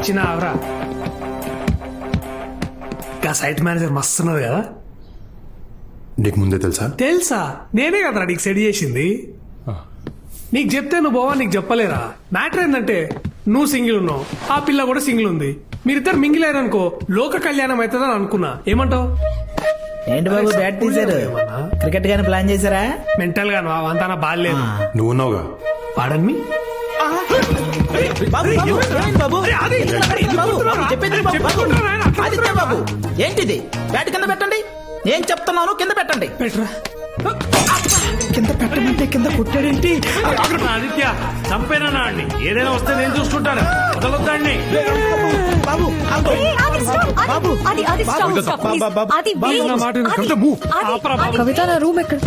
వచ్చినావరా? ఇంకా సైట్ మేనేజర్ మస్తున్నది కదా. నీకు ముందే తెలుసా? తెలుసా, నేనే కదరా నీకు సెట్ చేసింది. నీకు చెప్తే నువ్వు బావా, నీకు చెప్పలేరా? మ్యాటర్ ఏంటంటే నువ్వు సింగిల్ ఉన్నావు, ఆ పిల్ల కూడా సింగిల్ ఉంది. మీరిద్దరు మింగిల్ అయ్యారనుకో లోక కళ్యాణం అవుతుందని అనుకున్నా. ఏమంటావు? ఏంటి బాబు బ్యాట్ తీశారు? క్రికెట్ గాని ప్లాన్ చేశారా? మెంటల్ గా అంతా బాగాలేదు. నువ్వు ఉన్నావుగా. పాడన్మి ఏంటిది? బ్యాట్ కింద పెట్టండి. నేను చెప్తున్నాను కింద పెట్టండి. పెట్టరా. కింద పెట్టమంటే కింద కొట్టాడేంటి? ఆదిత్య చంపేనా అండి? ఏదైనా వస్తే నేను చూసుకుంటాను. వదలొద్దండి బాబు. కవిత నా రూమ్ ఎక్కడ?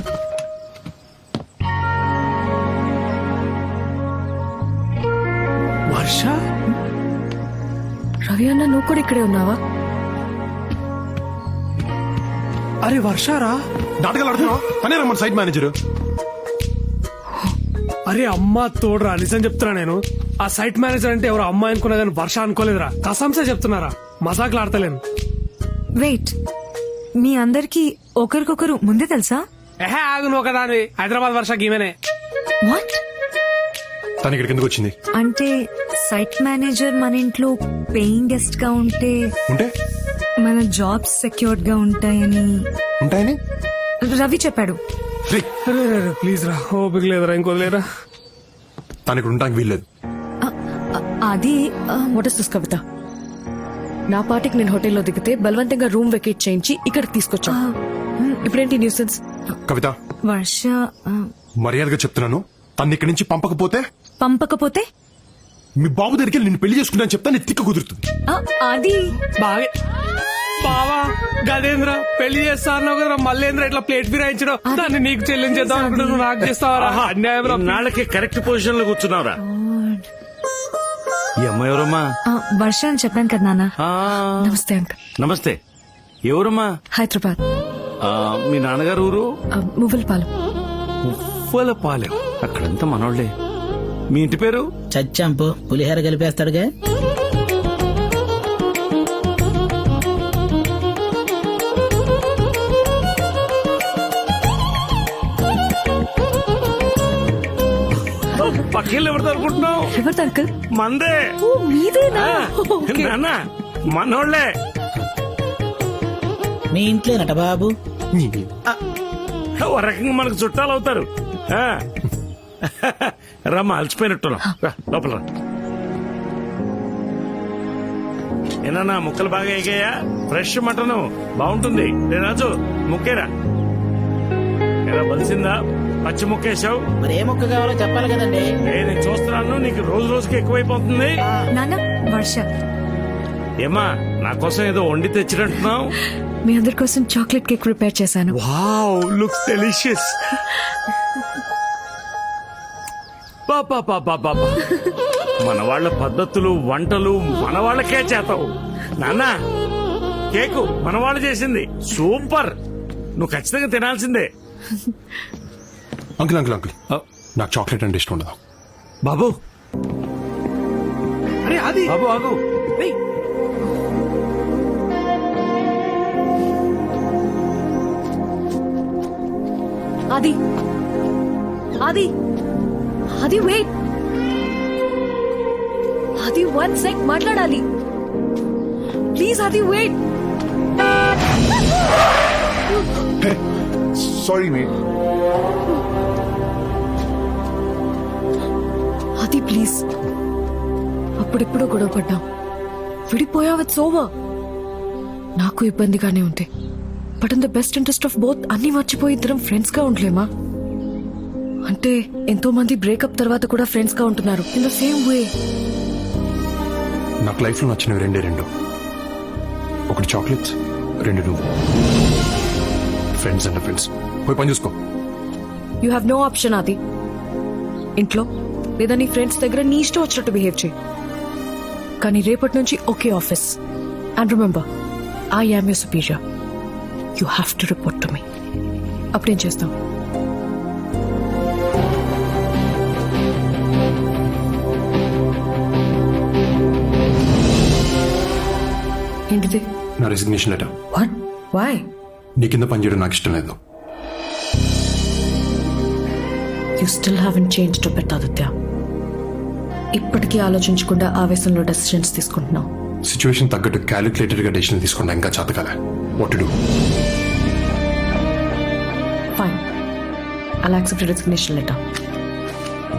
వర్ష, రవి అన్న నువ్వు కూడా ఇక్కడే ఉన్నావా? అరే వర్షారా, నాటకాలు ఆడుతున్నావు? తనే రమ్మని సైట్ మేనేజర్. అరే అమ్మా తోడురా, నిజం చెప్తున్నా నేను. ఆ సైట్ మేనేజర్ అంటే ఎవరో అమ్మాయి అనుకున్నా కానీ వర్ష అనుకోలేదురా. కసంసే చెప్తున్నారా, మజాకులు ఆడతలేను. వెయిట్, మీ అందరికి ఒకరికొకరు ముందే తెలుసా? ఆగు నువ్వు కదా, హైదరాబాద్ వర్ష గీమేనే. వాట్? తను ఇక్కడికి ఎందుకు వచ్చింది? అంటే సైట్ మేనేజర్ మన ఇంట్లో పేయింగ్ గెస్ట్ గా ఉంటే మన జాబ్స్ సెక్యూర్డ్ గా ఉంటాయని రవి చెప్పాడు. ప్లీజ్ రా, ఓపిక లేదురా, ఇంకోలేరా. తను ఇక్కడ ఉండడానికి వీల్లేదు. అది వాట్ ఇస్ దిస్ కవిత? నా పాటికి నేను హోటల్లో దిగితే బలవంతంగా రూమ్ వెకేట్ చేయించి ఇక్కడికి తీసుకొచ్చా. ఇప్పుడేంటి న్యూసెన్స్? కవిత, వర్ష మర్యాదగా చెప్తున్నాను, తన్ని ఇక్కడి నుంచి పంపకపోతే మీ బాబు దగ్గరికి నిన్ను పెళ్లి చేసుకున్నా చెప్తా, నీ తిక్క కుదురుతుంది. అది బాగా బావా గదేంద్ర పెళ్లి చేస్తా అన్నావు కదా, మళ్ళేంద్ర ఇట్లా ప్లేట్ ఫిరాయించడం, దాన్ని నీకు చెల్లించేద్దాం అనుకుంటే నువ్వు నాకు చేస్తావరా? అన్యాయం రా. నాళ్ళకి కరెక్ట్ పొజిషన్ లో కూర్చున్నావురా. ఈ అమ్మాయి ఎవరమ్మా? వర్ష అని చెప్పాను కదా నాన్న. నమస్తే అంకుల్. నమస్తే. ఎవరమ్మా? హైదరాబాద్. మీ నాన్నగారు ఊరు? మువ్వలపాలెం. ఉవ్వలపాలెం. అక్కడంతా మనోళ్లే. మీ ఇంటి పేరు? చచ్చాంపు పులిహోర కలిపేస్తాడుగా. పక్కిళ్ళు ఎవరితో అనుకుంటున్నావు? ఎవరిది అంకుల్? మందే. మీదేనా? నాన్న మనోళ్లే. మీ ఇంట్లోనట బాబు. ఓ రకంగా మనకు చుట్టాలు అవుతారు. రమ్మ అలసిపోయినట్టున్నాం. లోపల రా. ఏనా ముక్కలు బాగా ఎగాయా? ఫ్రెష్ మటన్ బాగుంటుంది. రే రాజు ముక్కేరా. ఎలా బలిసిందా? పచ్చి ముక్కేశావు. మరి ఏ మొక్క కావాలో చెప్పాలి కదండి. నేను చూస్తున్నాను, నీకు రోజు రోజుకి ఎక్కువైపోతుంది. నాన్న వర్ష. ఏమా నా కోసం ఏదో వండి తెచ్చినట్టున్నావు? మీ అందరి కోసం చాక్లెట్ కేక్ ప్రిపేర్ చేశాను. Wow, looks delicious. మన వాళ్ళ పద్ధతులు వంటలు మన వాళ్ళకే చేతావు. నాన్న కేకు మన వాళ్ళు చేసింది సూపర్. నువ్వు ఖచ్చితంగా తినాల్సిందే. అంకుల్ అంకుల్ అంకుల్, నాకు చాక్లెట్ అంటే ఇష్టం ఉండదు. బాబు అరే అది బాబు ఆగు. అది అది అది వెయిట్, అది 1 sec మాట్లాడాలి ప్లీజ్. అది వెయిట్. Sorry mate. అది ప్లీజ్. అప్పుడెప్పుడో గొడవ పడ్డాం, విడిపోయావు. It's over. నాకు ఇబ్బందిగానే ఉంటే, but in the best interest of both అన్ని మర్చిపోయి ఇద్దరం ఫ్రెండ్స్ గా ఉండలేమా? అంటే ఎంతో మంది బ్రేకప్ తర్వాత కూడా ఫ్రెండ్స్ గా ఉంటున్నారు ఇన్ ద సేమ్ వే. నాకు లైఫ్ లో నచ్చినవి రెండు. ఒకటి చాక్లెట్స్, రెండు నువ్వు. Friends and friends. పోయి పని చూసుకో. You have no option. అది ఇంట్లో లేదా నీ ఫ్రెండ్స్ దగ్గర నీ ఇష్టం వచ్చినట్టు బిహేవ్ చేయి. కానీ రేపటి నుంచి okay office. And remember, I am your superior. You have to report to me. అప్పుడేం చేస్తాం? ఏంటిది? నా రెసిగ్నేషన్ లెటర్. వాట్? వై? నీ కింద పనిచేయడం నాకు ఇష్టం లేదు. You still haven't change to bet Aditya. ఇప్పటికీ ఆలోచించకుండా ఆవేశంలో డెసిషన్స్ తీసుకుంటున్నావు. సిచ్యువేషన్ తగ్గట్టు క్యాలిక్యులేటెడ్ గా డెసిషన్ తీసుకుంటా ఇంకా చేతకాలే. What to do? Fine, I'll accept resignation letter.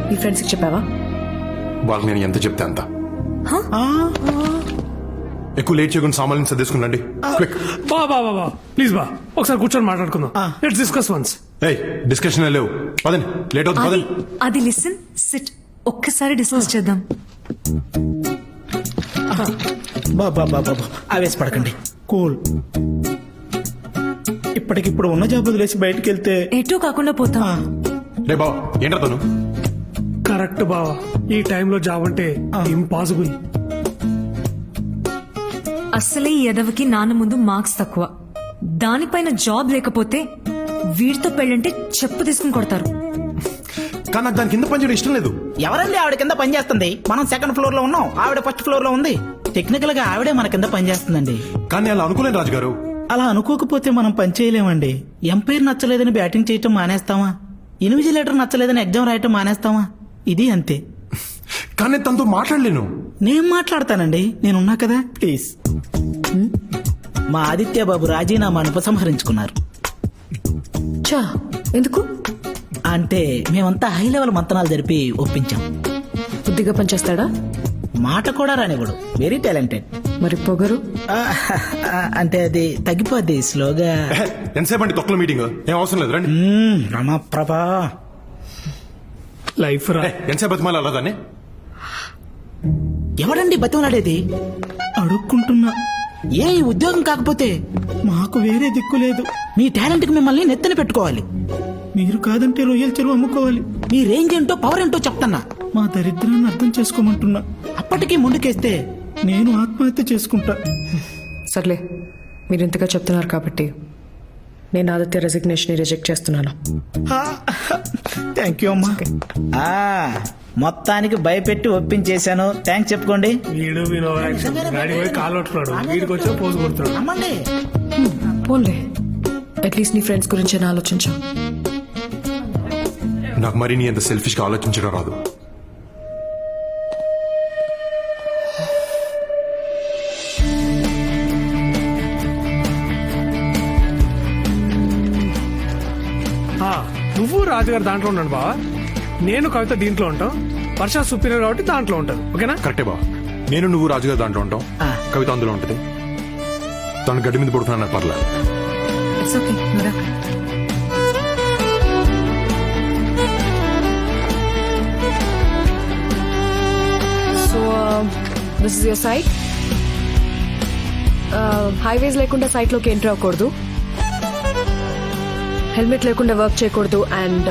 మీ ఫ్రెండ్స్కి చెప్పావా? వాళ్ళకి నేను ఎంత చెప్తే అంత. ఎక్కువ లేట్ చేయకుండా సామాన్లు సర్దేసుకున్నాండి. క్విక్. బా ప్లీజ్ బా, ఒకసారి కూర్చొని మాట్లాడుకుందాం. Let's discuss once. ఏయ్, డిస్కషన్ లేవు. పదండి, లేట్ అవుతుంది. పదండి. అది లిసన్, సిట్. ఒక్కసారి డిస్కస్ చేద్దాం. బాబా ఆవేశపడకండి. కూల్. ఇప్పటికిప్పుడు ఉన్న జాబ్ వదిలేసి బయటకు వెళ్తే ఎటూ కాకుండా పోతాం. రే బావ, ఏంట్రా తను? కరెక్ట్ బావా, ఈ టైంలో జాబ్ అంటే ఇంపాసిబుల్. అసలే ఈ ఎదవకి నాన్న ముందు మార్క్స్ తక్కువ, దానిపైన జాబ్ లేకపోతే వీడితో పెళ్ళంటే చెప్పు తీసుకుని కొడతారు. కానీ నాకు దాని కింద పనిచేయడం ఇష్టం లేదు. ఎవరండి ఆవిడ కింద పని చేస్తుంది? మనం సెకండ్ ఫ్లోర్ లో ఉన్నాం, ఆవిడ ఫస్ట్ ఫ్లోర్ లో ఉంది. టెక్నికల్ గా ఆవిడే మన కింద పని చేస్తుందండి. కానీ అలా అనుకోలేను రాజు గారు. అలా అనుకోకపోతే మనం పని చేయలేమండి. ఎంపైర్ నచ్చలేదని బ్యాటింగ్ చేయటం మానేస్తామా? ఇన్విజిలేటర్ నచ్చలేదని ఎగ్జామ్ రాయటం మానేస్తామా? ఇది అంతే. కానీ తనతో మాట్లాడలేను. నేను మాట్లాడతానండి, నేనున్నా కదా. ప్లీజ్. మా ఆదిత్య బాబు రాజీనామాను ఉపసంహరించుకున్నారు. చా, ఎందుకు? అంటే మేమంతా హై లెవెల్ మంతనాలు జరిపి ఒప్పించాం. బుద్ధిగా పనిచేస్తాడా? మాట కూడా రానివ్వడు. Very talented. మరి పొగరు? అంటే అది తగ్గిపోద్ది స్లోగా. ఎంతసేపు అండి తొక్కల మీటింగ్? ఏం అవసరం లేదు రండి. రమాప్రభా లైఫ్ రా. ఎంతసేపు బతిమాలి అలా దాన్ని? ఎవడండి బతిమలాడేది? అడుక్కుంటున్నా. ఏ ఈ ఉద్యోగం కాకపోతే మాకు వేరే దిక్కు లేదు. మీ టాలెంట్ కి మిమ్మల్ని నెత్తన పెట్టుకోవాలి. మీరు కాదంటే రొయ్యల చెరువు అమ్ముకోవాలి. మీ రేంజ్ ఏంటో పవర్ ఏంటో చెప్తున్నా. మా దరిద్రాన్ని అర్థం చేసుకోమంటున్నా. అప్పటికీ ముందుకేస్తే నేను ఆత్మహత్య చేసుకుంటా. సర్లే, మీరు ఇంతగా చెప్తున్నారు కాబట్టి నేను ఆదిత్య రెసిగ్నేషన్ రిజెక్ట్ చేస్తున్నాను. థ్యాంక్ యూ అమ్మా. మొత్తానికి భయపెట్టి ఒప్పించేశాను. థ్యాంక్స్ చెప్పుకోండి. వీడు వినో యాక్షన్ గాడి పోయి కాలు పట్టుకున్నాడు. వీడికి వచ్చి పోజు కొడుతున్నాడు. అమ్మండి. పోన్లే, అట్లీస్ట్ నీ ఫ్రెండ్స్ గురించి ఆలోచించు. నాకు మరి నీ అంత సెల్ఫిష్ గా ఆలోచించడం రాదు. నువ్వు రాజుగారు దాంట్లో ఉన్నాడు బావా. నేను కవిత దీంట్లో ఉంటాం. వర్ష సుపీరియర్ కాబట్టి దాంట్లో ఉంటాను. ఓకేనా? కరెక్టే బా. నేను నువ్వు రాజుగారు దాంట్లో ఉంటాం. కవిత అందులో ఉంటది. తను గడ్డి మీద పడుతున్నా పర్లేదు. So this is your site. హైవేస్ లేకుండా సైట్ లోకి ఎంటర్ అవ్వకూడదు. హెల్మెట్ లేకుండా వర్క్ చేయకూడదు. అండ్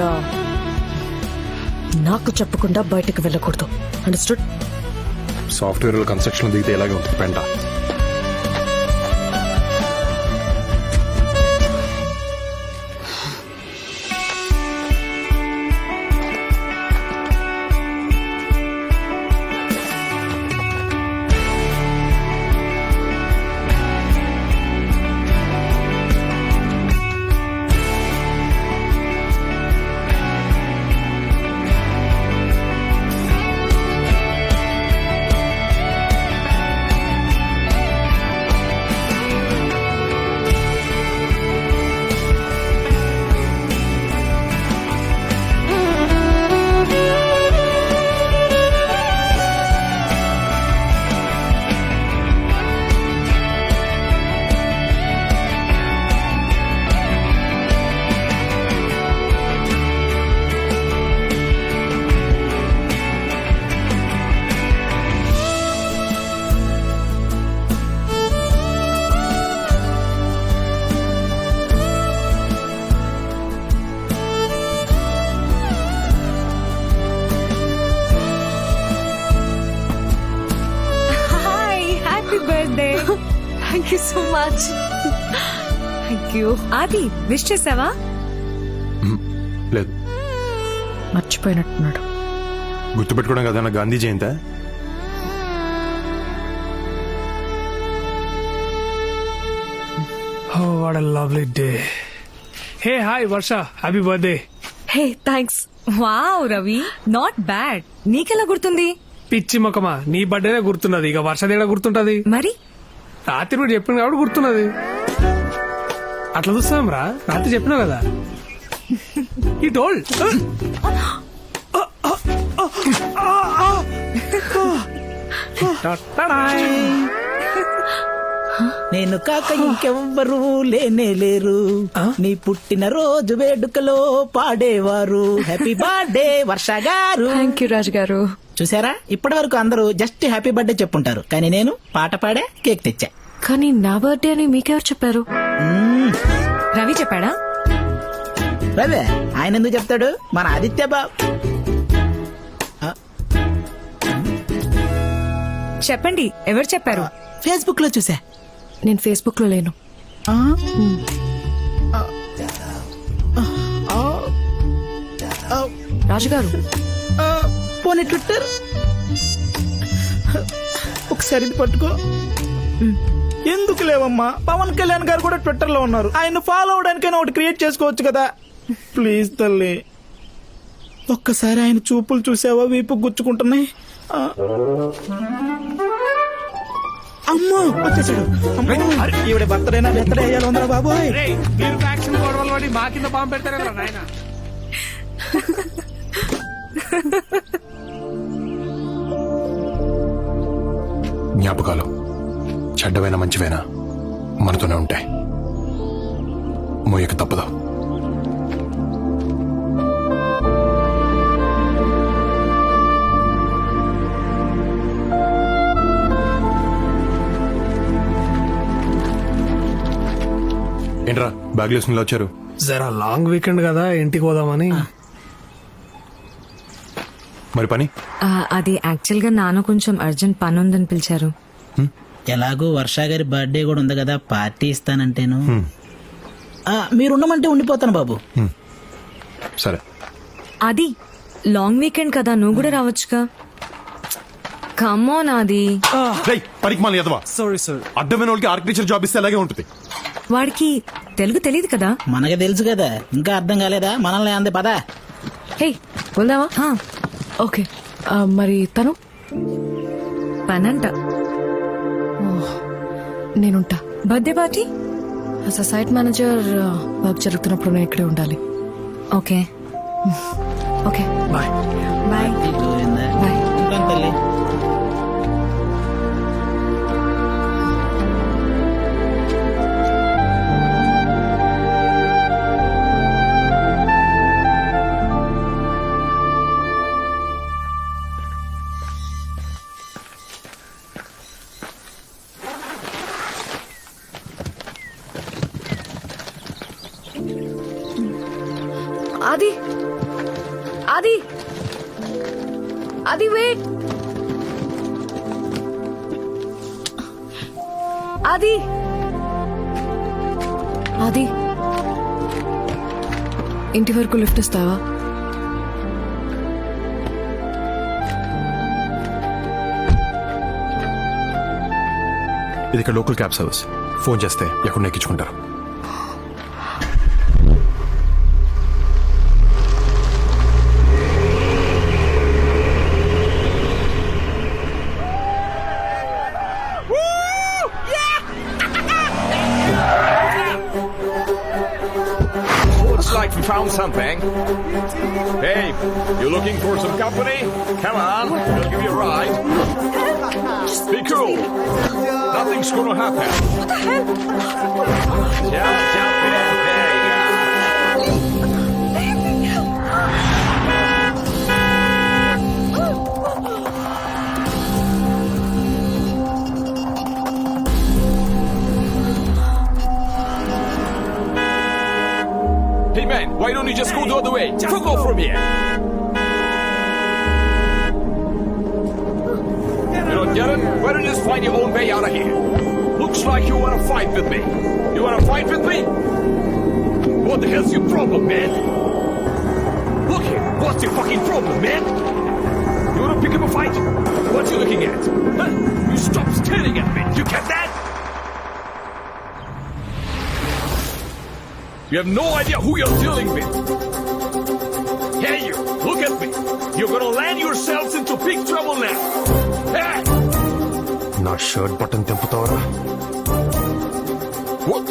నాకు చెప్పకుండా బయటకు వెళ్ళకూడదు. అండర్స్టూడ్? సాఫ్ట్వేర్ కన్స్ట్రక్షన్ దిగితే ఎలాగే ఉంటుంది పెంట. Thank you so much. Thank you. ఆది విష్ చేసావా? లేదు. మర్చిపోయినట్టున్నాడు. గుర్తుపెట్టుకోవడం కదా నా Gandhi Jayanta. Oh, what a lovely day. Hey, hi, Varsha. Happy birthday. Hey thanks. Wow Ravi, not bad. నీకెలా గుర్తుంది? పిచ్చి మొక్కమా, నీ బర్త్డేనే గుర్తున్నది. ఇక వర్ష దేడా గుర్తుంటది? మరి రాత్రి కూడా చెప్పిన కాబట్టి గుర్తున్నది. అట్లా చూస్తాం రా. రాత్రి చెప్పినావు కదా. ఈ టోల్ నేను కాక ఇంకెవ్వరూ లేనే లేరు. నీ పుట్టిన రోజు వేడుకలో పాడేవారు హ్యాపీ బర్త్డే వర్ష గారు. థ్యాంక్ యూ రాజు గారు. చూసారా, ఇప్పటి వరకు అందరూ జస్ట్ హ్యాపీ బర్త్డే చెప్పుంటారు, కానీ నేను పాట పాడే కేక్ తెచ్చా. కానీ నా బర్త్డే అని మీకెవరు చెప్పారు? రవి చెప్పాడా? రవి ఆయన ఎందుకు చెప్తాడు? మన ఆదిత్య బాబు. చెప్పండి, ఎవరు చెప్పారు? ఫేస్బుక్ లో చూసా. నేను ఫేస్బుక్ లో లేను. రాజుగారు పోనీ ట్విట్టర్ ఒకసారి ఇది పట్టుకో. ఎందుకు లేవమ్మా, పవన్ కళ్యాణ్ గారు కూడా ట్విట్టర్ లో ఉన్నారు. ఆయన ఫాలో అవడానికైనా ఒకటి క్రియేట్ చేసుకోవచ్చు కదా. ప్లీజ్ తల్లి, ఒక్కసారి ఆయన చూపులు చూసావా, వీపు గుచ్చుకుంటున్నాయి. అమ్మో వచ్చేసాడు. ఈవిడ బర్త్డేనా బర్త్డే అయ్యాలి ఉందా బాబోయ్. మీరు ఫ్యాక్షన్ గొడవలు పడి మా కింద బాంబు పెడతారా నాయన? చెడ్డవైనా మంచివైనా మనతోనే ఉంటాయి. మోయక తప్పదు. ఏంట్రా బ్యాగ్లు వేసుకుని వచ్చారు? జరా లాంగ్ వీకెండ్ కదా, ఇంటికి పోదామని. మరి పని? అది యాక్చువల్ గా నాన్న కొంచెం అర్జెంట్ పని ఉందని పిలిచారు. ఎలాగో వర్ష గారి బర్త్డే కూడా ఉంది కదా, పార్టీ ఇస్తానంటేను. మీరుండమంటే ఉండిపోతాను బాబు. సరే. అది లాంగ్ వీకెండ్ కదా, నువ్వు కూడా రావచ్చుగా. కమోన్ అది. పనికి మాలి ఎదవా. Sorry, sir. అడ్డమైన వాళ్ళకి ఆర్కిటెక్చర్ జాబ్ ఇస్తే అలాగే ఉంటుంది. వాడికి తెలుగు తెలియదు కదా. మనకి తెలుసు కదా, ఇంకా అర్థం కాలేదా? మనల్ని అందే పదా. హే వెళ్దావా? ఓకే. మరి తను పనంట. నేనుంటా. Birthday party as a site manager work జరుగుతున్నప్పుడు నేను ఇక్కడే ఉండాలి. Okay okay bye. బాయ్. ఉంటాను తల్లి. ఆది ఆది ఆది వెయిట్. ఆది ఆది ఇంటి వరకు లిఫ్ట్ ఇస్తావా? ఇది ఇక్కడ లోకల్ క్యాబ్ సర్వీస్. ఫోన్ చేస్తే ఎక్కడ ఎక్కించుకుంటారు. Like we found something. Hey, you looking for some company? Come on, we'll give you a ride. Be cool. Nothing's gonna happen. What the hell? Jump in. There you go. Hey man, why don't you just go the other way? Fuck off from here. You don't get it? Why don't you just find your own way out of here? Looks like you want to fight with me. You want to fight with me? What the hell's your problem, man? Look here, what's your fucking problem, man? You want to pick up a fight? What you looking at? Huh? You stop staring at me. You get that? You have no idea who you're dealing with. Hey, you, look at me. You're gonna land yourselves into big trouble now. Hey! నా shirt button తెంపుతావరా? What?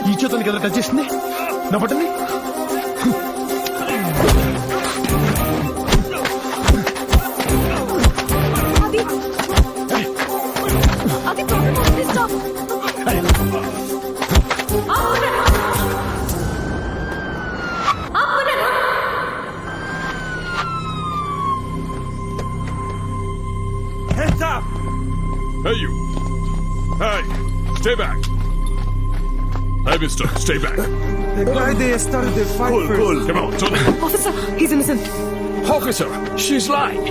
ఈ చేతని కదా touch చేసింది నా బటన్ని. Hands up! Hey, you! Hey, stay back! Hey, mister, stay back! Why they started the fight Pull, first? pull, come on, Tony! Officer, he's innocent. Officer, she's lying!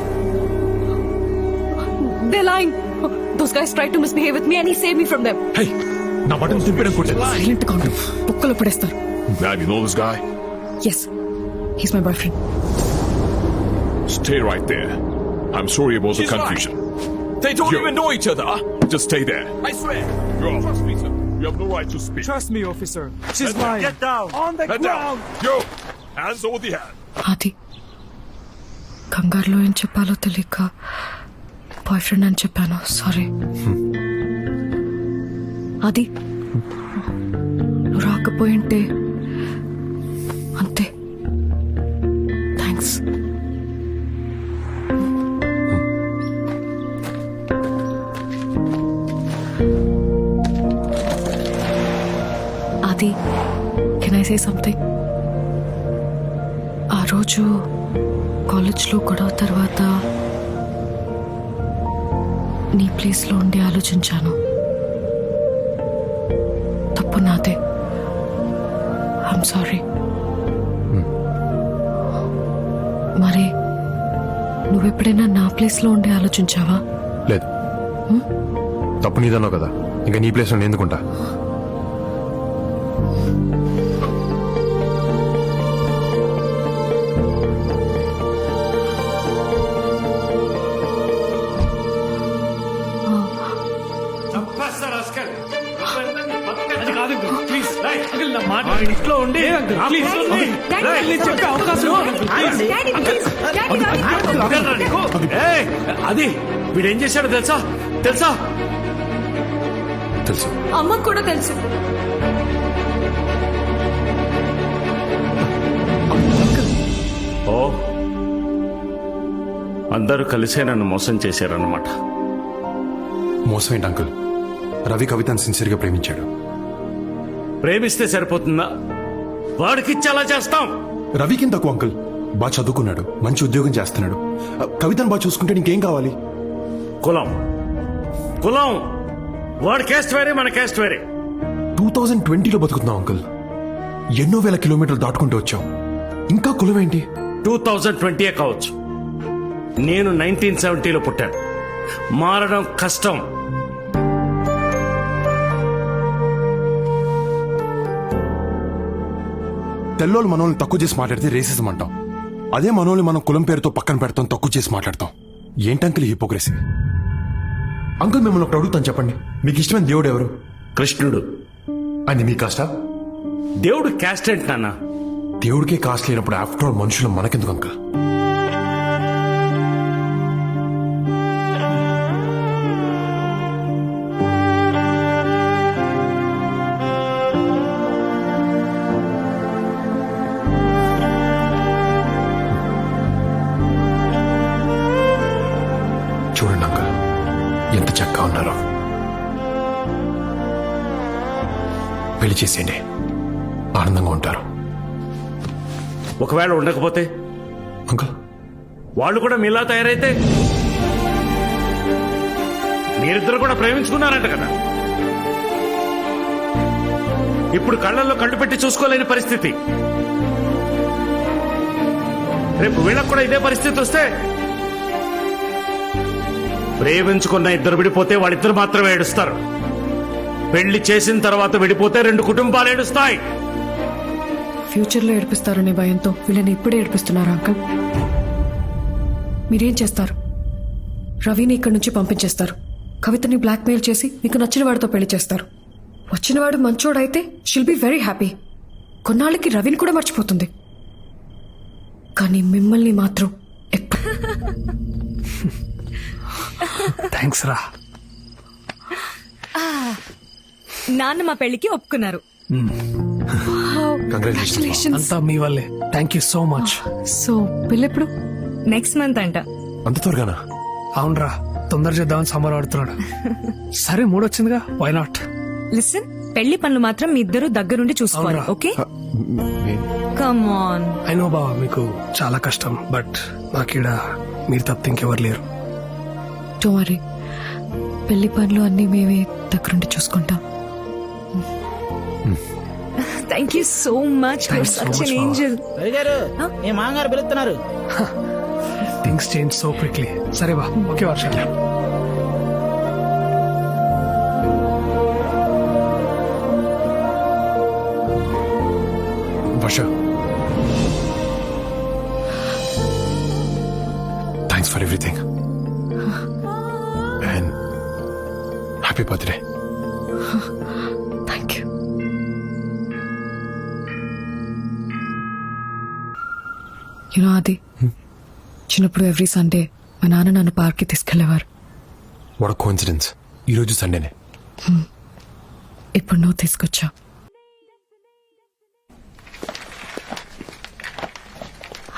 They're lying. Those those guys tried to misbehave with me and he saved me from them. Hey, నా button తిప్పడం కూడా Silent గా ఉండు. బుక్కలో పడేస్తారు. Man, you know this guy? Yes, he's my boyfriend. Stay right there. I'm sorry about the confusion. They don't even know each other. Just stay there. I swear. Trust me, sir. You have no right to speak. Trust me, officer. She's mine. Get down. On the Head down. Yo, hands over the head. అది కంగారులో ఏం చెప్పాలో తెలియక boy friend అని చెప్పాను. Sorry. అది నువ్వు రాకపోయింటే అంతే. థ్యాంక్స్. అది కెన్ ఐ సే సంథింగ్? ఆ రోజు కాలేజ్లో గొడవ తర్వాత నీ ప్లేస్లో ఉండి ఆలోచించాను. తప్పు నాదే. I'm sorry. మరి నువ్వెప్పుడైనా నా ప్లేస్లో ఉండి ఆలోచించావా? లేదు. తప్పు నీదన్నావు కదా, ఇంకా నీ ప్లేస్ నేను ఎందుకుంటా? అది కాదు ప్లీజ్ నా మాట ఇంట్లో ఉండి ప్లీజ్ చెప్పే అవకాశం అది వీడేం చేశాడో తెలుసా? తెలుసా? తెలుసు. అమ్మకు కూడా తెలుసు. ఓ, అందరూ కలిసే నన్ను మోసం చేశారన్నమాట. మోసం ఏంటి అంకుల్? రవి కవితను సిన్సియర్గా ప్రేమించాడు. ప్రేమిస్తే సరిపోతుందా? వాడికిచ్చి అలా చేస్తాం? రవికి తక్కువ అంకుల్. బాగా చదువుకున్నాడు, మంచి ఉద్యోగం చేస్తున్నాడు. కవితను బాగా చూసుకుంటే నీకేం కావాలి? కులం కులం వాడి క్యాస్ట్ వేరే, మన క్యాస్ట్ వేరే. 2020లో బతుకుతున్నావు అంకుల్. ఎన్నో వేల కిలోమీటర్లు దాటుకుంటూ వచ్చావు, ఇంకా కులం ఏంటి? 2020 కావచ్చు, నేను 1970లో పుట్టాను. మారడం కష్టం. తెల్లోళ్ళు మనోళ్ళని తక్కువ చేసి మాట్లాడితే రేసిజం అంటాం. అదే మనోళ్ళని మనం కులం పేరుతో పక్కన పెడతాం, తక్కువ చేసి మాట్లాడతాం. ఏంటంకుల్ హిపోక్రసీ? అంకుల్ మిమ్మల్ని ఒకటి అడుగుతాను, చెప్పండి. మీకు ఇష్టమైన దేవుడు ఎవరు? కృష్ణుడు. అని మీ కాస్టా? దేవుడు క్యాస్ట్ ఏంటి నాన్న? దేవుడికే కాస్ట్ లేనప్పుడు ఆఫ్టర్ ఆల్ మనుషులు మనకెందుకు అంకుల్? చూడండి అంకుల్, ఎంత చక్కగా ఉన్నారో. పెళ్లి చేసేయండి, ఆనందంగా ఉంటారు. ఒకవేళ ఉండకపోతే అంకుల్, వాళ్ళు కూడా మీలా తయారైతే? మీరిద్దరు కూడా ప్రేమించుకున్నారంట కదా, ఇప్పుడు కళ్ళల్లో కళ్ళు పెట్టి చూసుకోలేని పరిస్థితి. రేపు వీళ్ళకు కూడా ఇదే పరిస్థితి వస్తే, ప్రేమించుకున్న ఇద్దరు విడిపోతే వాళ్ళిద్దరు మాత్రమే ఏడుస్తారు. పెళ్లి చేసిన తర్వాత విడిపోతే 2 కుటుంబాలు ఏడుస్తాయి. ఫ్యూచర్లో ఏడిపిస్తారనే భయంతో వీళ్ళని ఇప్పుడే ఏడిపిస్తున్నారు అంకుల్. మీరేం చేస్తారు? రవిని ఇక్కడి నుంచి పంపించేస్తారు. కవితని బ్లాక్మెయిల్ చేసి మీకు నచ్చిన వాడితో పెళ్లి చేస్తారు. వచ్చినవాడు మంచోడైతే షిల్ బి వెరీ హ్యాపీ. కొన్నాళ్ళకి రవిని కూడా మర్చిపోతుంది. కానీ మిమ్మల్ని మాత్రం థ్యాంక్స్ రా. నాన్న మా పెళ్లికి ఒప్పుకున్నారు. అంతా మీ వల్లే. Thank you so much. So పెళ్ళెప్పుడు? నెక్స్ట్ మంత్ అంట. అంత త్వరగానా? అవునరా, తొందర చేద్దామని సమ్మర్ పడుతున్నాడు. సరే, మూడొచ్చిందిగా, వై నాట్? లిసన్, పెళ్లి పనులు మాత్రం మీ ఇద్దరు దగ్గరుండి చూసుకోవాలి. అవునరా. Okay, come on. I know బావా, మీకు చాలా కష్టం, బట్ నాకీడ మీరు తప్ప ఇంకెవరు లేరు. డోంట్ వరీ, పెళ్లి పనులు అన్ని మేమే దగ్గరుండి చూసుకుంటాం. Thank you so much. Such an angel. మీ మామగారు పిలుస్తున్నారు. Things change so quickly. సరే బా, okay Varsha. Varsha, thanks for everything and happy birthday. Thank you. You know అది చిన్నప్పుడు ఎవ్రీ సండే మా నాన్న నన్ను పార్క్కి తీసుకెళ్లేవారు. వాట్ అ కోఇన్సిడెన్స్, ఈరోజు సండేనే. ఇప్పుడు నువ్వు తీసుకొచ్చావు.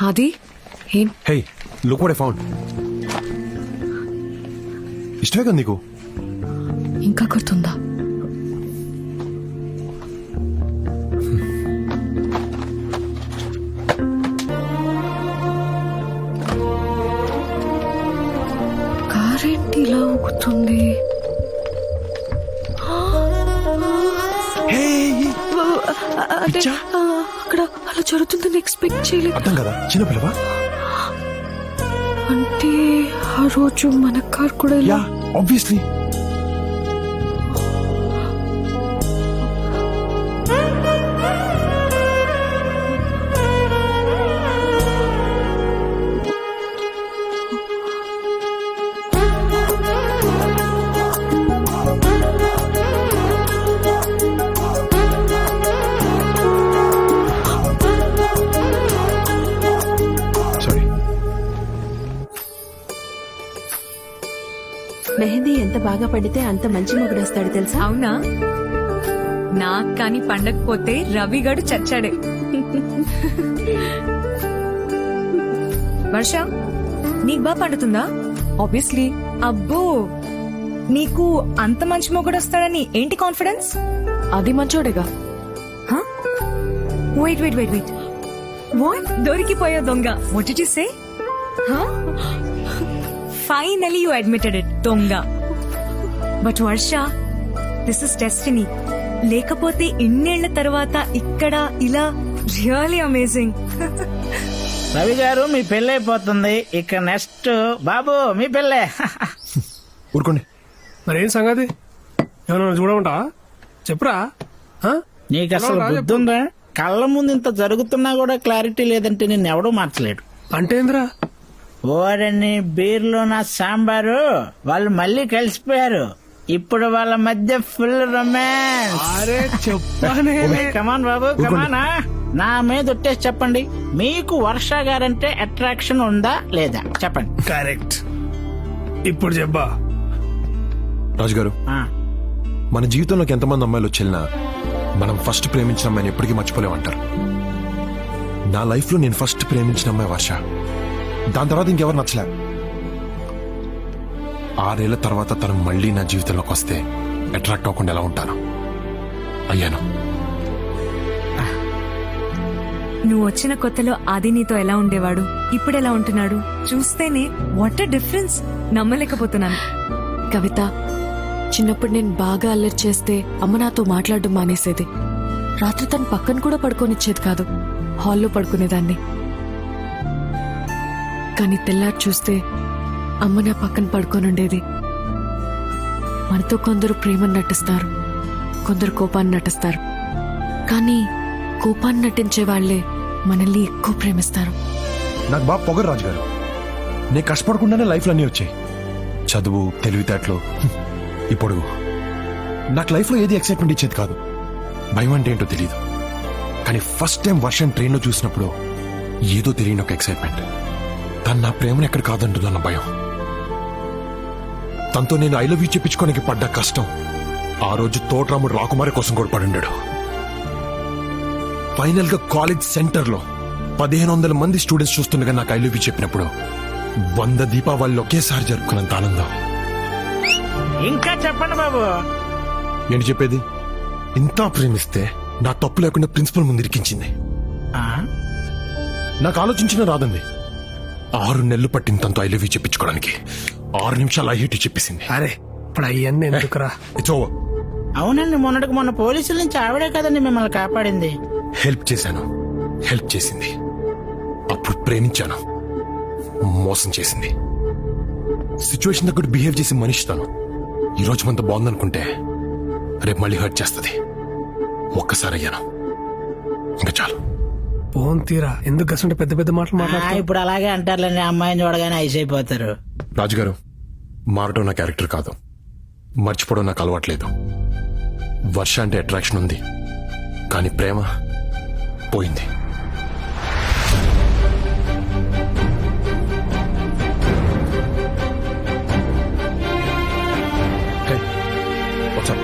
అది ఏం హే, లుక్ వాట్ ఐ ఫౌండ్. ఇష్టమే కదా నీకు? ఇంకా గుర్తుందా? కారేంటి ఇలా ఊగుతుంది? అంటే అక్కడ అలా జరుగుతుందని ఎక్స్పెక్ట్ చేయలేదు. అర్థం కదా, చిన్నపిల్లవా? అంటే ఆ రోజు మన కార్ కూడా ఇలా ఆబ్వియస్లీ. సారీ. మెహందీ ఎంత బాగా పడితే అంత మంచి మొగుడు వస్తాడు తెలుసా? అవునా? నాకు కానీ పండకపోతే రవిగాడు చచ్చాడే. వర్ష, నీకు బాగా పండుతుందా? ఆబ్వియస్లీ. అబ్బో, నీకు అంత మంచి మొగుడు వస్తాడని ఏంటి కాన్ఫిడెన్స్? అది మంచోడేగా. Wait wait wait wait, what? దొరికిపోయా దొంగ. What did you say? Finally you admitted it, దొంగ. But Varsha, this is destiny. లేకపోతే ఇన్నేళ్ల తర్వాత ఇక్కడ ఇలా రియల్లీ అమేజింగ్. రవి గారు మీ పెళ్ళైపోతుంది, ఇక నెక్స్ట్ బాబు మీ పెళ్ళే. ఊరుకోండి. మరేం సంగతి? ఏమన్నా చూడమంటా? చెప్పురా. నీకు అసలు బుద్ధి ఉందా? కళ్ళ ముందు ఇంత జరుగుతున్నా కూడా క్లారిటీ లేదంటే నేను ఎవడూ మార్చలేడు. అంటే ఏంద్రా? ఓరని బీర్లో నా సాంబారు, వాళ్ళు మళ్ళీ కలిసిపోయారు. ఇప్పుడు వాళ్ళ మధ్య ఫుల్ రొమాన్స్. అరే చెప్పానే. కమాన్ బాబు, కమానా. నా మీద ఒట్టేసి చెప్పండి, మీకు వర్ష గారంటే అట్రాక్షన్ ఉందా లేదా? చెప్పండి. కరెక్ట్. ఇప్పుడు చెప్పా. రాజుగారు, మన జీవితంలోకి ఎంతమంది అమ్మాయిలు వచ్చేనా మనం ఫస్ట్ ప్రేమించిన అమ్మాయిని ఎప్పటికీ మర్చిపోలేమంటారు. నా లైఫ్ లో నేను ఫస్ట్ ప్రేమించిన అమ్మాయి వర్ష. దాని తర్వాత ఇంకెవరు నచ్చలే. 6 ఏళ్ల తర్వాత తను మళ్ళీ నా జీవితంలోకి వస్తే అట్రాక్ట్ అవ్వకుండా ఎలా ఉంటాను? అయ్యాను. నువ్వు వచ్చిన కొత్తలో ఆది నీతో ఎలా ఉండేవాడు, ఇప్పుడు ఎలా ఉంటున్నాడు చూస్తేనే వాట్ ఎ డిఫరెన్స్. నమ్మలేకపోతున్నాను. కవిత, చిన్నప్పుడు నేను బాగా అల్లరి చేస్తే అమ్మ నాతో మాట్లాడడం మానేసేది. రాత్రి తను పక్కన కూడా పడుకోనిచ్చేది కాదు, హాల్లో పడుకునేదాన్ని. కానీ తెల్లారి చూస్తే అమ్మ నా పక్కన పడుకోనుండేది. మనతో కొందరు ప్రేమను నటిస్తారు, కొందరు కోపాన్ని నటిస్తారు. కానీ కోపాన్ని నటించే వాళ్లే మనల్ని ఎక్కువ ప్రేమిస్తారు. నాకు బాగా పొగరు రాజుగారు. నేను కష్టపడకుండానే లైఫ్లో అన్నీ వచ్చాయి. చదువు, తెలివితేటలు, ఈ పొడుగు. నాకు లైఫ్లో ఏది ఎక్సైట్మెంట్ ఇచ్చేది కాదు. భయం అంటే ఏంటో తెలియదు. కానీ ఫస్ట్ టైం వర్షం ట్రైన్లో చూసినప్పుడు ఏదో తెలియని ఒక ఎక్సైట్మెంట్. తను నా ప్రేమను ఎక్కడ కాదంటుందన్న భయం. తనతో నేను ఐ లవ్ యూ చెప్పించుకోనికి పడ్డ కష్టం ఆ రోజు తోటరాముడు రాకుమారి కోసం కూడా పడుండాడు. ఫైనల్ గా కాలేజ్ సెంటర్ లో 1500 మంది స్టూడెంట్స్ చూస్తుండగా నాకు ఐ లవ్ యూ చెప్పినప్పుడు 100 దీపావళిలో ఒకేసారి జరుపుకున్నంత ఆనందం. ఇంకా చెప్పండి బాబు. ఏంటి చెప్పేది? ఇంత ప్రేమిస్తే నా తప్పు లేకుండా ప్రిన్సిపల్ ముందు ఇరికించింది. నాకు ఆలోచించిన రాదండి. 6 నెలలు పట్టింది తనతో ఐ లవ్ యూ చెప్పించుకోవడానికి. 6 నిమిషాలు ఐ హేట్ యూ చెప్పేసింది. అరే ఇప్పుడు అయ్యన్ని ఎందుకురా? It's over. అవునండి, మొన్నటికి మొన్న పోలీసుల నుంచి ఆవిడే కదండి మిమ్మల్ని కాపాడింది. హెల్ప్ చేశాను, హెల్ప్ చేసింది. అప్పుడు ప్రేమించాను, మోసం చేసింది. సిచ్యువేషన్ దగ్గర బిహేవ్ చేసి మనిషి తను. ఈరోజు మనతో బాగుందనుకుంటే రేపు మళ్ళీ హర్ట్ చేస్తుంది. ఒక్కసారి అయ్యాను, ఇంకా చాలు. పోన్ తీరా ఎందుకు గసంటే పెద్ద పెద్ద మాటలు మాట్లాడుతా ఇప్పుడు అలాగే అంటారులేండి, అమ్మాయిని చూడగానే ఐస్ అయిపోతారు. రాజుగారు, మారటం నా క్యారెక్టర్ కాదు, మర్చిపోవడం నాకు అలవాట్లేదు. వర్ష అంటే అట్రాక్షన్ ఉంది, కానీ ప్రేమ పోయింది. Hey, what's up?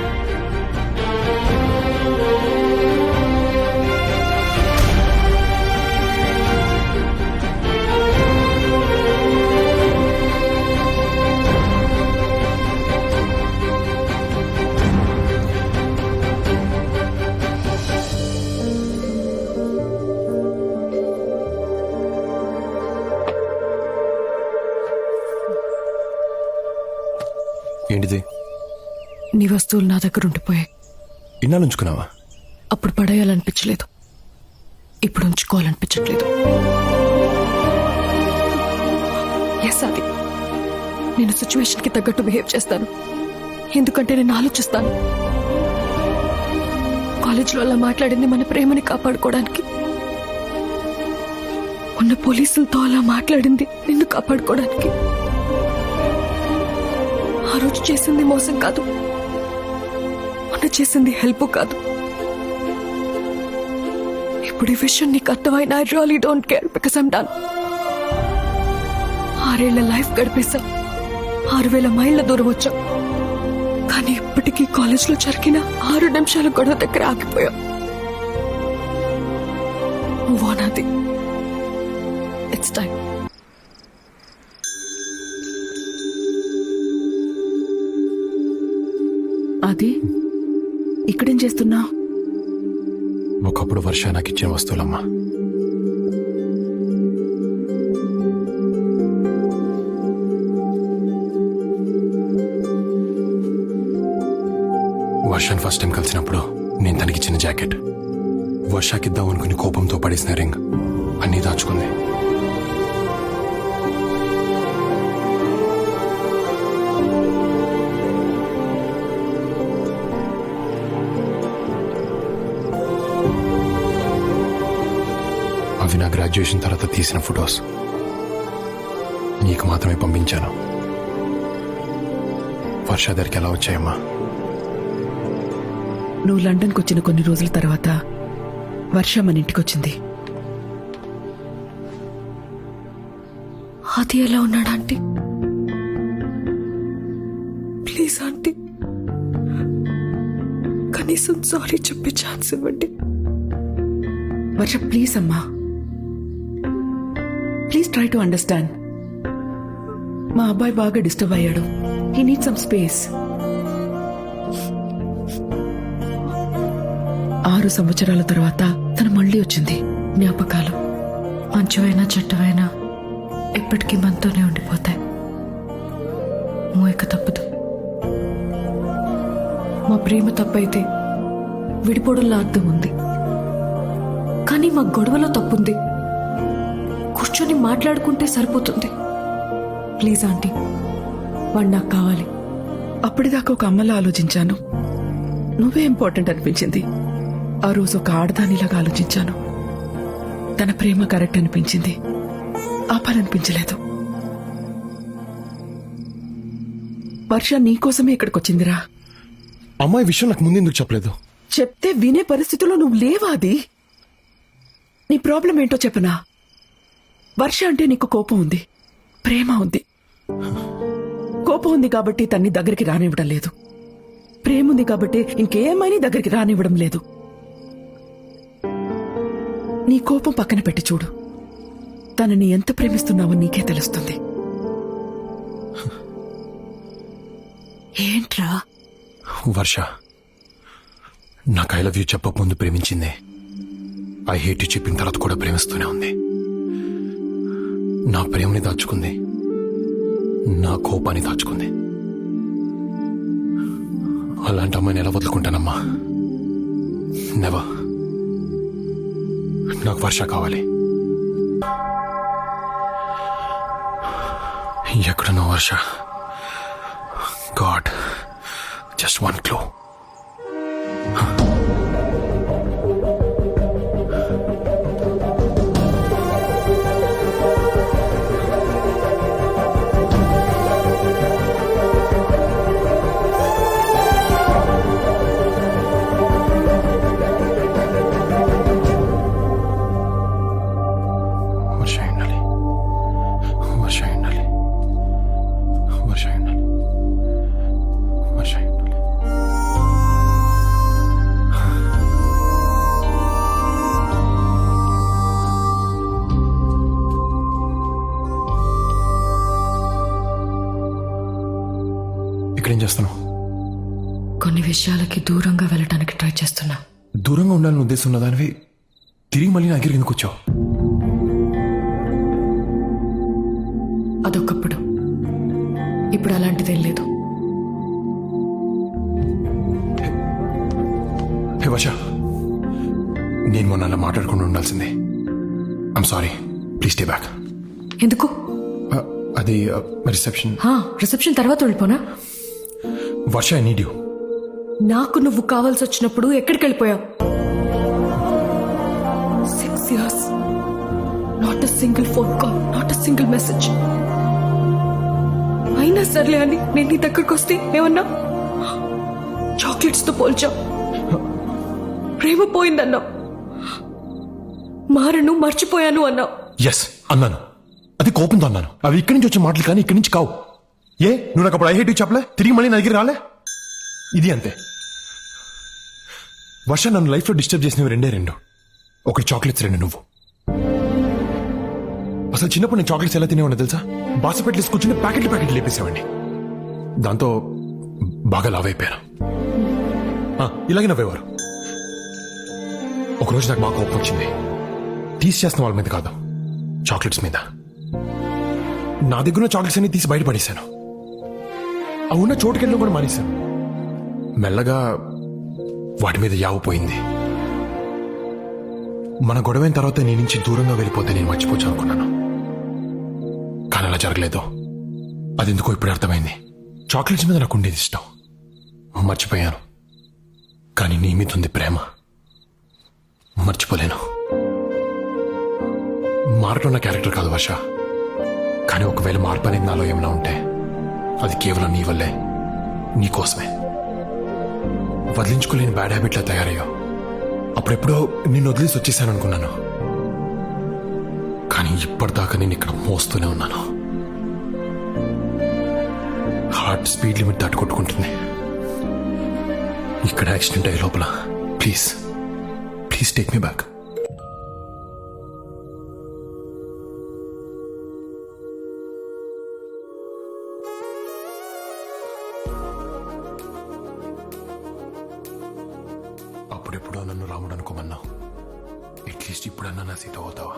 ఏంటిది? నీ వస్తువులు నా దగ్గర ఉండిపోయాయి. ఇన్నాళ్ళు ఉంచుకున్నావా? అప్పుడు పడేయాలనిపించలేదు, ఇప్పుడు ఉంచుకోవాలనిపించట్లేదు. ఎస్, అది నేను సిచ్యువేషన్ కి తగ్గట్టు బిహేవ్ చేస్తాను, ఎందుకంటే నేను ఆలోచిస్తాను. కాలేజీలో అలా మాట్లాడింది మన ప్రేమని కాపాడుకోవడానికి, ఉన్న పోలీసులతో అలా మాట్లాడింది నిన్ను కాపాడుకోవడానికి. ఆ రోజు చేసింది మోసం కాదు, మొన్న చేసింది హెల్ప్ కాదు. ఇప్పుడు ఈ విషయం నీకు అర్థమైనా I really don't care, because I'm done. 6 ఏళ్ల లైఫ్ గడిపేశాం, 6000 మైళ్ళ దూరం వచ్చాం, కానీ ఇప్పటికీ కాలేజ్లో జరిగిన 6 నిమిషాల గొడవ దగ్గర ఆగిపోయాం. మూవ్ ఆన్ ఆది, ఇట్స్ టైం. అది ఇక్కడేం చేస్తున్నావు? ఒకప్పుడు వర్ష నాకు ఇచ్చిన వస్తువులమ్మా. వర్షాన్ని ఫస్ట్ టైం కలిసినప్పుడు నేను తనకిచ్చిన జాకెట్, వర్షాకిద్దాం అనుకుని కోపంతో పడేసిన రింగ్ అన్నీ దాచుకుంది. అవి నా గ్రాడ్యుయేషన్ తర్వాత తీసిన ఫొటోస్, నీకు మాత్రమే పంపించాను. వర్ష దగ్గరికి ఎలా వచ్చాయమ్మా? నువ్వు లండన్కి వచ్చిన కొన్ని రోజుల తర్వాత వర్ష మన ఇంటికొచ్చింది. అది ఎలా ఉన్నాడు ఆంటీ? ప్లీజ్ ఆంటీ, కనీసం సారీ చెప్పే ఛాన్స్ ఇవ్వండి. వర్ష ప్లీజ్ అమ్మా, ప్లీజ్ ట్రై టు అండర్స్టాండ్. మా అబ్బాయి బాగా డిస్టర్బ్ అయ్యాడు, హీ నీడ్ సమ్ స్పేస్. 6 సంవత్సరాల తర్వాత తను మళ్ళీ వచ్చింది. జ్ఞాపకాలు మంచివైనా చెడ్డవైనా ఎప్పటికీ మనతోనే ఉండిపోతాయి. మోయక తప్పదు. మా ప్రేమ తప్పైతే విడిపోవడంలో అర్థం ఉంది, కానీ మా గొడవలో తప్పుంది. కూర్చొని మాట్లాడుకుంటే సరిపోతుంది. ప్లీజ్ ఆంటీ, వాడు నాకు కావాలి. అప్పటిదాకా ఒక అమ్మలా ఆలోచించాను, నువ్వే ఇంపార్టెంట్ అనిపించింది. ఆ రోజు ఒక ఆడదానిలాగా ఆలోచించాను. తన ప్రేమ కరెక్ట్ అనిపించింది, ఆపాలనిపించలేదు. వర్ష నీకోసమే ఇక్కడికొచ్చిందిరా. అమ్మాయి విషయం నాకు ముందెందుకు చెప్పలేదు? చెప్తే వినే పరిస్థితిలో నువ్వు లేవా? అది నీ ప్రాబ్లం ఏంటో చెప్పనా? వర్ష అంటే నీకు కోపం ఉంది, ప్రేమ ఉంది. కోపం ఉంది కాబట్టి తన్ని దగ్గరికి రానివ్వడం లేదు, ప్రేమ ఉంది కాబట్టి ఇంకేమైనా దగ్గరికి రానివ్వడం లేదు. నీ కోపం పక్కన పెట్టి చూడు, తనని ఎంత ప్రేమిస్తున్నావో నీకే తెలుస్తుంది. ఏంట్రా? వర్ష నాకు ఐ లవ్ యూ చెప్పక ముందు ప్రేమించిందే, ఐ హేట్ యూ చెప్పిన తర్వాత కూడా ప్రేమిస్తూనే ఉంది. నా ప్రేమని దాచుకుంది, నా కోపాన్ని దాచుకుంది. అలాంటి అమ్మాయిని ఎలా వదులుకుంటానమ్మా? నెవర్. నాకు వర్ష కావాలి. ఎక్కడున్నా Varsha? God, just one clue. ఇక్కడేం చేస్తున్నావు? కొన్ని విషయాలకి దూరంగా వెళ్ళడానికి ట్రై చేస్తున్నా. దూరంగా ఉండాలని ఉద్దేశం ఉన్నదానివి తిరిగి మళ్ళీ నా దగ్గరికి ఎందుకు వచ్చావు? అదొకప్పుడు, ఇప్పుడు అలాంటిదేం లేదు. హే వర్ష, నేను మొన్న అలా మాట్లాడకుండా ఉండాల్సిందే. I'm sorry, please stay back. ఎందుకు? అది రిసెప్షన్. రిసెప్షన్ తర్వాత వెళ్ళిపోనా? వర్ష, ఐ నీడ్ యూ. నాకు నువ్వు కావాల్సి వచ్చినప్పుడు ఎక్కడికి వెళ్ళిపోయావు? 6 years, not a single phone call, not a single message. అయినా సర్లే అని నేను నీ దగ్గరకు వస్తే ఏమన్నా? చాక్లెట్స్ తో పోల్చావు, ప్రేమ పోయిందన్నావు, మారను మర్చిపోయాను అన్నావు. ఎస్ అన్నాను, అది కోపంతో అన్నాను. అవి ఇక్కడి నుంచి వచ్చే మాటలు కానీ ఇక్కడి నుంచి కావు. ఏ నువ్వు నాకు అప్పుడు ఐ హేట్ యూ చెప్పలే, తిరిగి మళ్ళీ నా దగ్గర రాలే. ఇది అంతే. వర్ష, నన్ను లైఫ్లో డిస్టర్బ్ చేసినవి రెండు. ఒకటి చాక్లెట్స్, 2 నువ్వు. అసలు చిన్నప్పుడు నేను చాక్లెట్స్ ఎలా తినేవాడిని తెలుసా? బాసపెట్లు కూర్చుని ప్యాకెట్లు లేపేసేవాడిని. దాంతో బాగా లావ్ అయిపోయాను. ఇలాగే నవ్వేవారు. ఒకరోజు నాకు బాగా కోపం వచ్చింది. తీసి చేస్తున్న వాళ్ళ మీద కాదు, చాక్లెట్స్ మీద. నా దగ్గర ఉన్న చాక్లెట్స్ అన్ని తీసి బయటపడేశాను. ఆ ఉన్న చోటుకెళ్ళడం కూడా మానేశాను. మెల్లగా వాటి మీద యావ పోయింది. మన గొడవైన తర్వాత నీ నుంచి దూరంగా వెళ్ళిపోతే నేను మర్చిపోవచ్చు అనుకున్నాను, కానీ అలా జరగలేదు. అది ఎందుకో ఇప్పుడు అర్థమైంది. చాక్లెట్స్ మీద నాకు ఉండేది ఇష్టం, మర్చిపోయాను. కానీ నీ మీద ఉంది ప్రేమ, మర్చిపోలేను. మారటం నా క్యారెక్టర్ కాదు వర్ష, కానీ ఒకవేళ మార్పు అనేది నాలో ఏమైనా ఉంటే అది కేవలం నీ వల్లే, నీ కోసమే. వదిలించుకోలేని బ్యాడ్ హ్యాబిట్లా తయారయ్యో. అప్పుడెప్పుడో నిన్ను వదిలేసి వచ్చేసాను అనుకున్నాను, కానీ ఇప్పటిదాకా నేను ఇక్కడ మోస్తూనే ఉన్నాను. హార్ట్ స్పీడ్ లిమిట్ దాటుకొట్టుకుంటుంది. ఇక్కడ యాక్సిడెంట్ అయ్యే లోపల ప్లీజ్ టేక్ మీ బ్యాక్. అప్పుడెప్పుడో నన్ను రాముడు అనుకోమన్నావు, అట్లీస్ట్ ఇప్పుడన్నా నా సీత అవుతావా?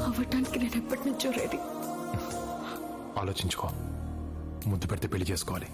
అవ్వటానికి నేను ఎప్పటి నుంచో రెడీ. ఆలోచించుకో, ముద్దు పెడితే పెళ్లి చేసుకోవాలి.